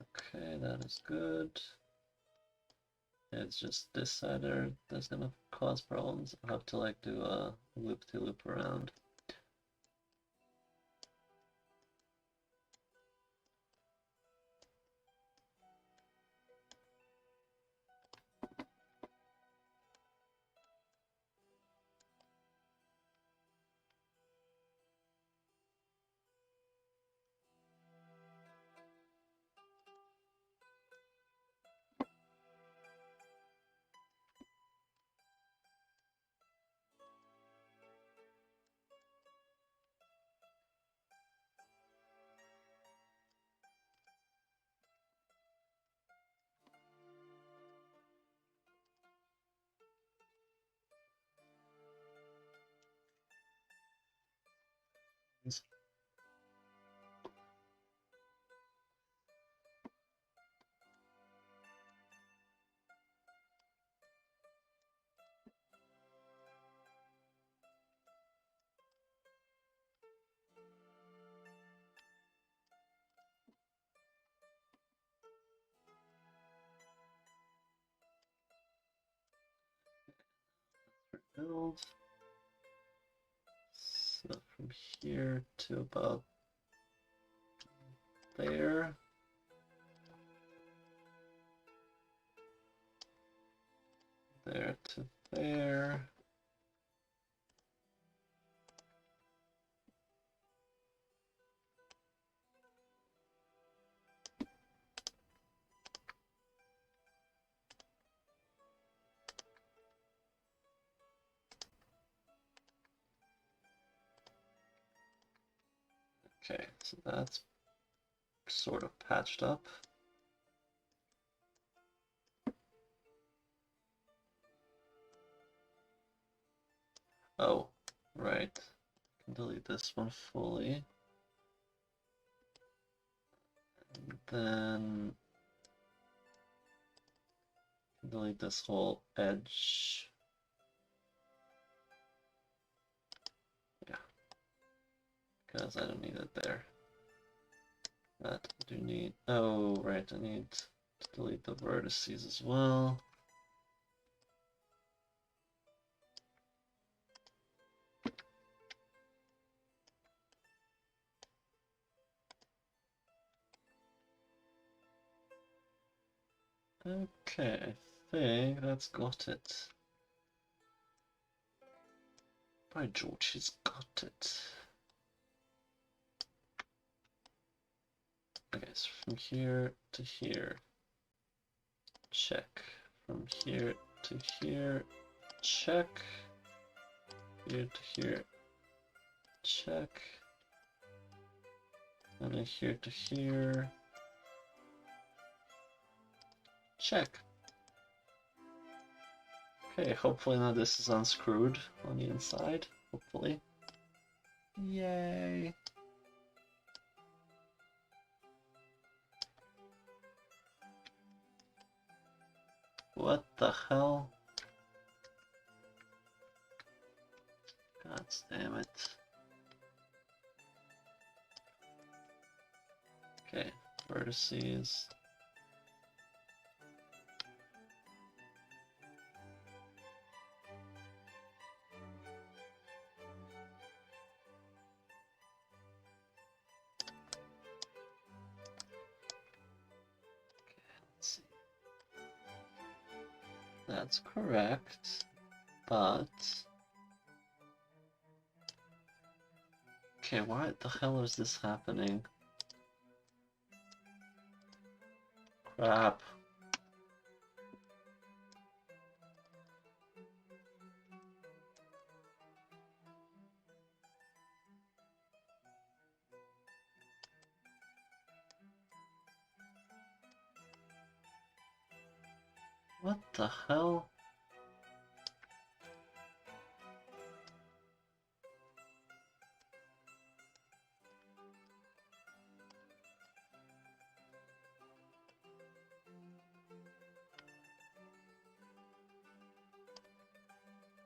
Okay, that is good. It's just this side there that's gonna cause problems. I'll have to like do a loop-to-loop around. Build. So from here to about there. There to there. Okay, so that's sort of patched up. Oh, right. I can delete this one fully. And then delete this whole edge. Yeah, because I don't need it there. That I do need. Oh, right, I need delete the vertices as well. Okay, I think that's got it. By George, he's got it. Okay, so from here to here, check. From here to here, check. Here to here, check. And then here to here, check. Okay, hopefully now this is unscrewed on the inside. Hopefully. Yay! What the hell? God damn it. Okay, vertices. That's correct, but... Okay, why the hell is this happening? Crap. What the hell?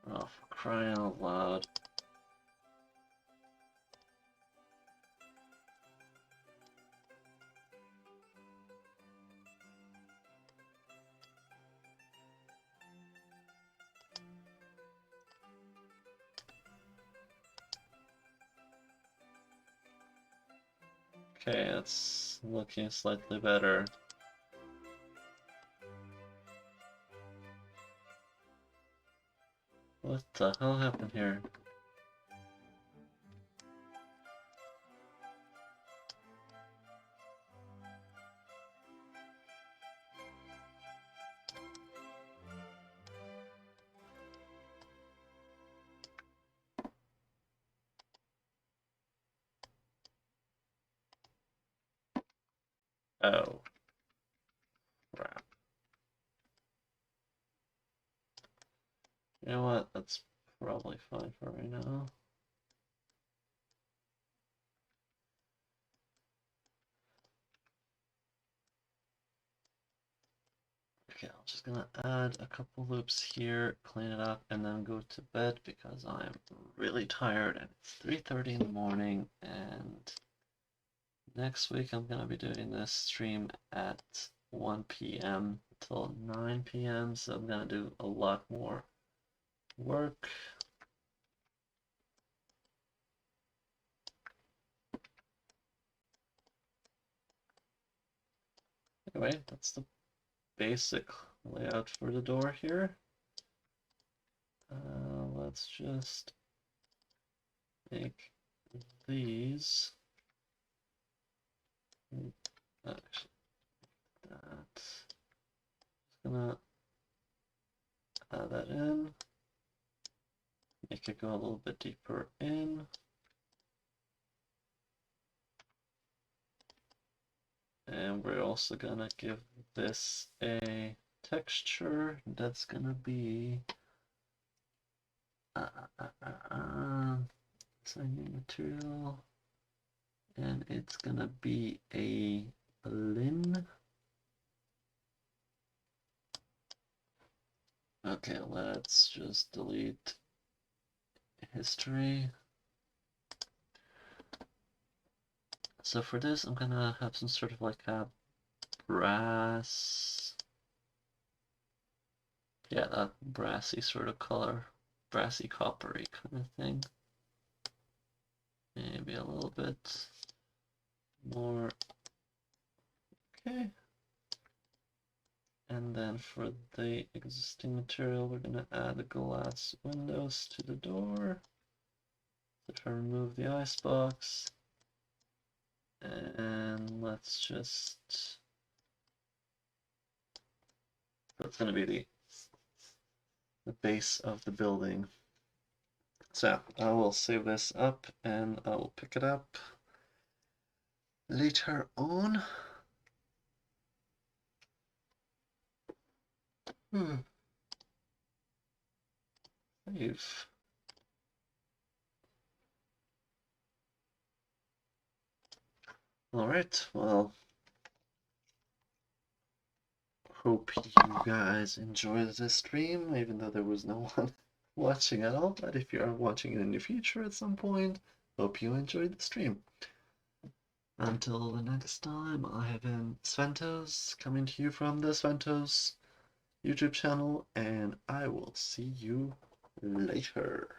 Oh, for crying out loud. Okay, that's looking slightly better. What the hell happened here? Oh. Crap. You know what? That's probably fine for right now. Okay, I'm just gonna add a couple loops here, clean it up, and then go to bed because I'm really tired and it's 3:30 in the morning, and next week I'm gonna be doing this stream at 1 p.m. till 9 p.m. so I'm gonna do a lot more work. Anyway, that's the basic layout for the door here. Let's just make these. Actually, that. Just gonna add that in. Make it go a little bit deeper in. And we're also gonna give this a texture that's gonna be it's a new material, and it's gonna be a blin. Okay, let's just delete history. So for this, I'm gonna have some sort of like a brass. Yeah, that brassy sort of color. Brassy coppery kind of thing. Maybe a little bit more. Okay. And then for the existing material, we're going to add the glass windows to the door. So if I remove the icebox, and let's just, that's going to be the base of the building. So I will save this up and I will pick it up later on. Save. Alright, well, hope you guys enjoyed this stream, even though there was no one watching at all. But if you are watching it in the future at some point, hope you enjoyed the stream. Until the next time, I have been theSventos, coming to you from the theSventos YouTube channel, and I will see you later.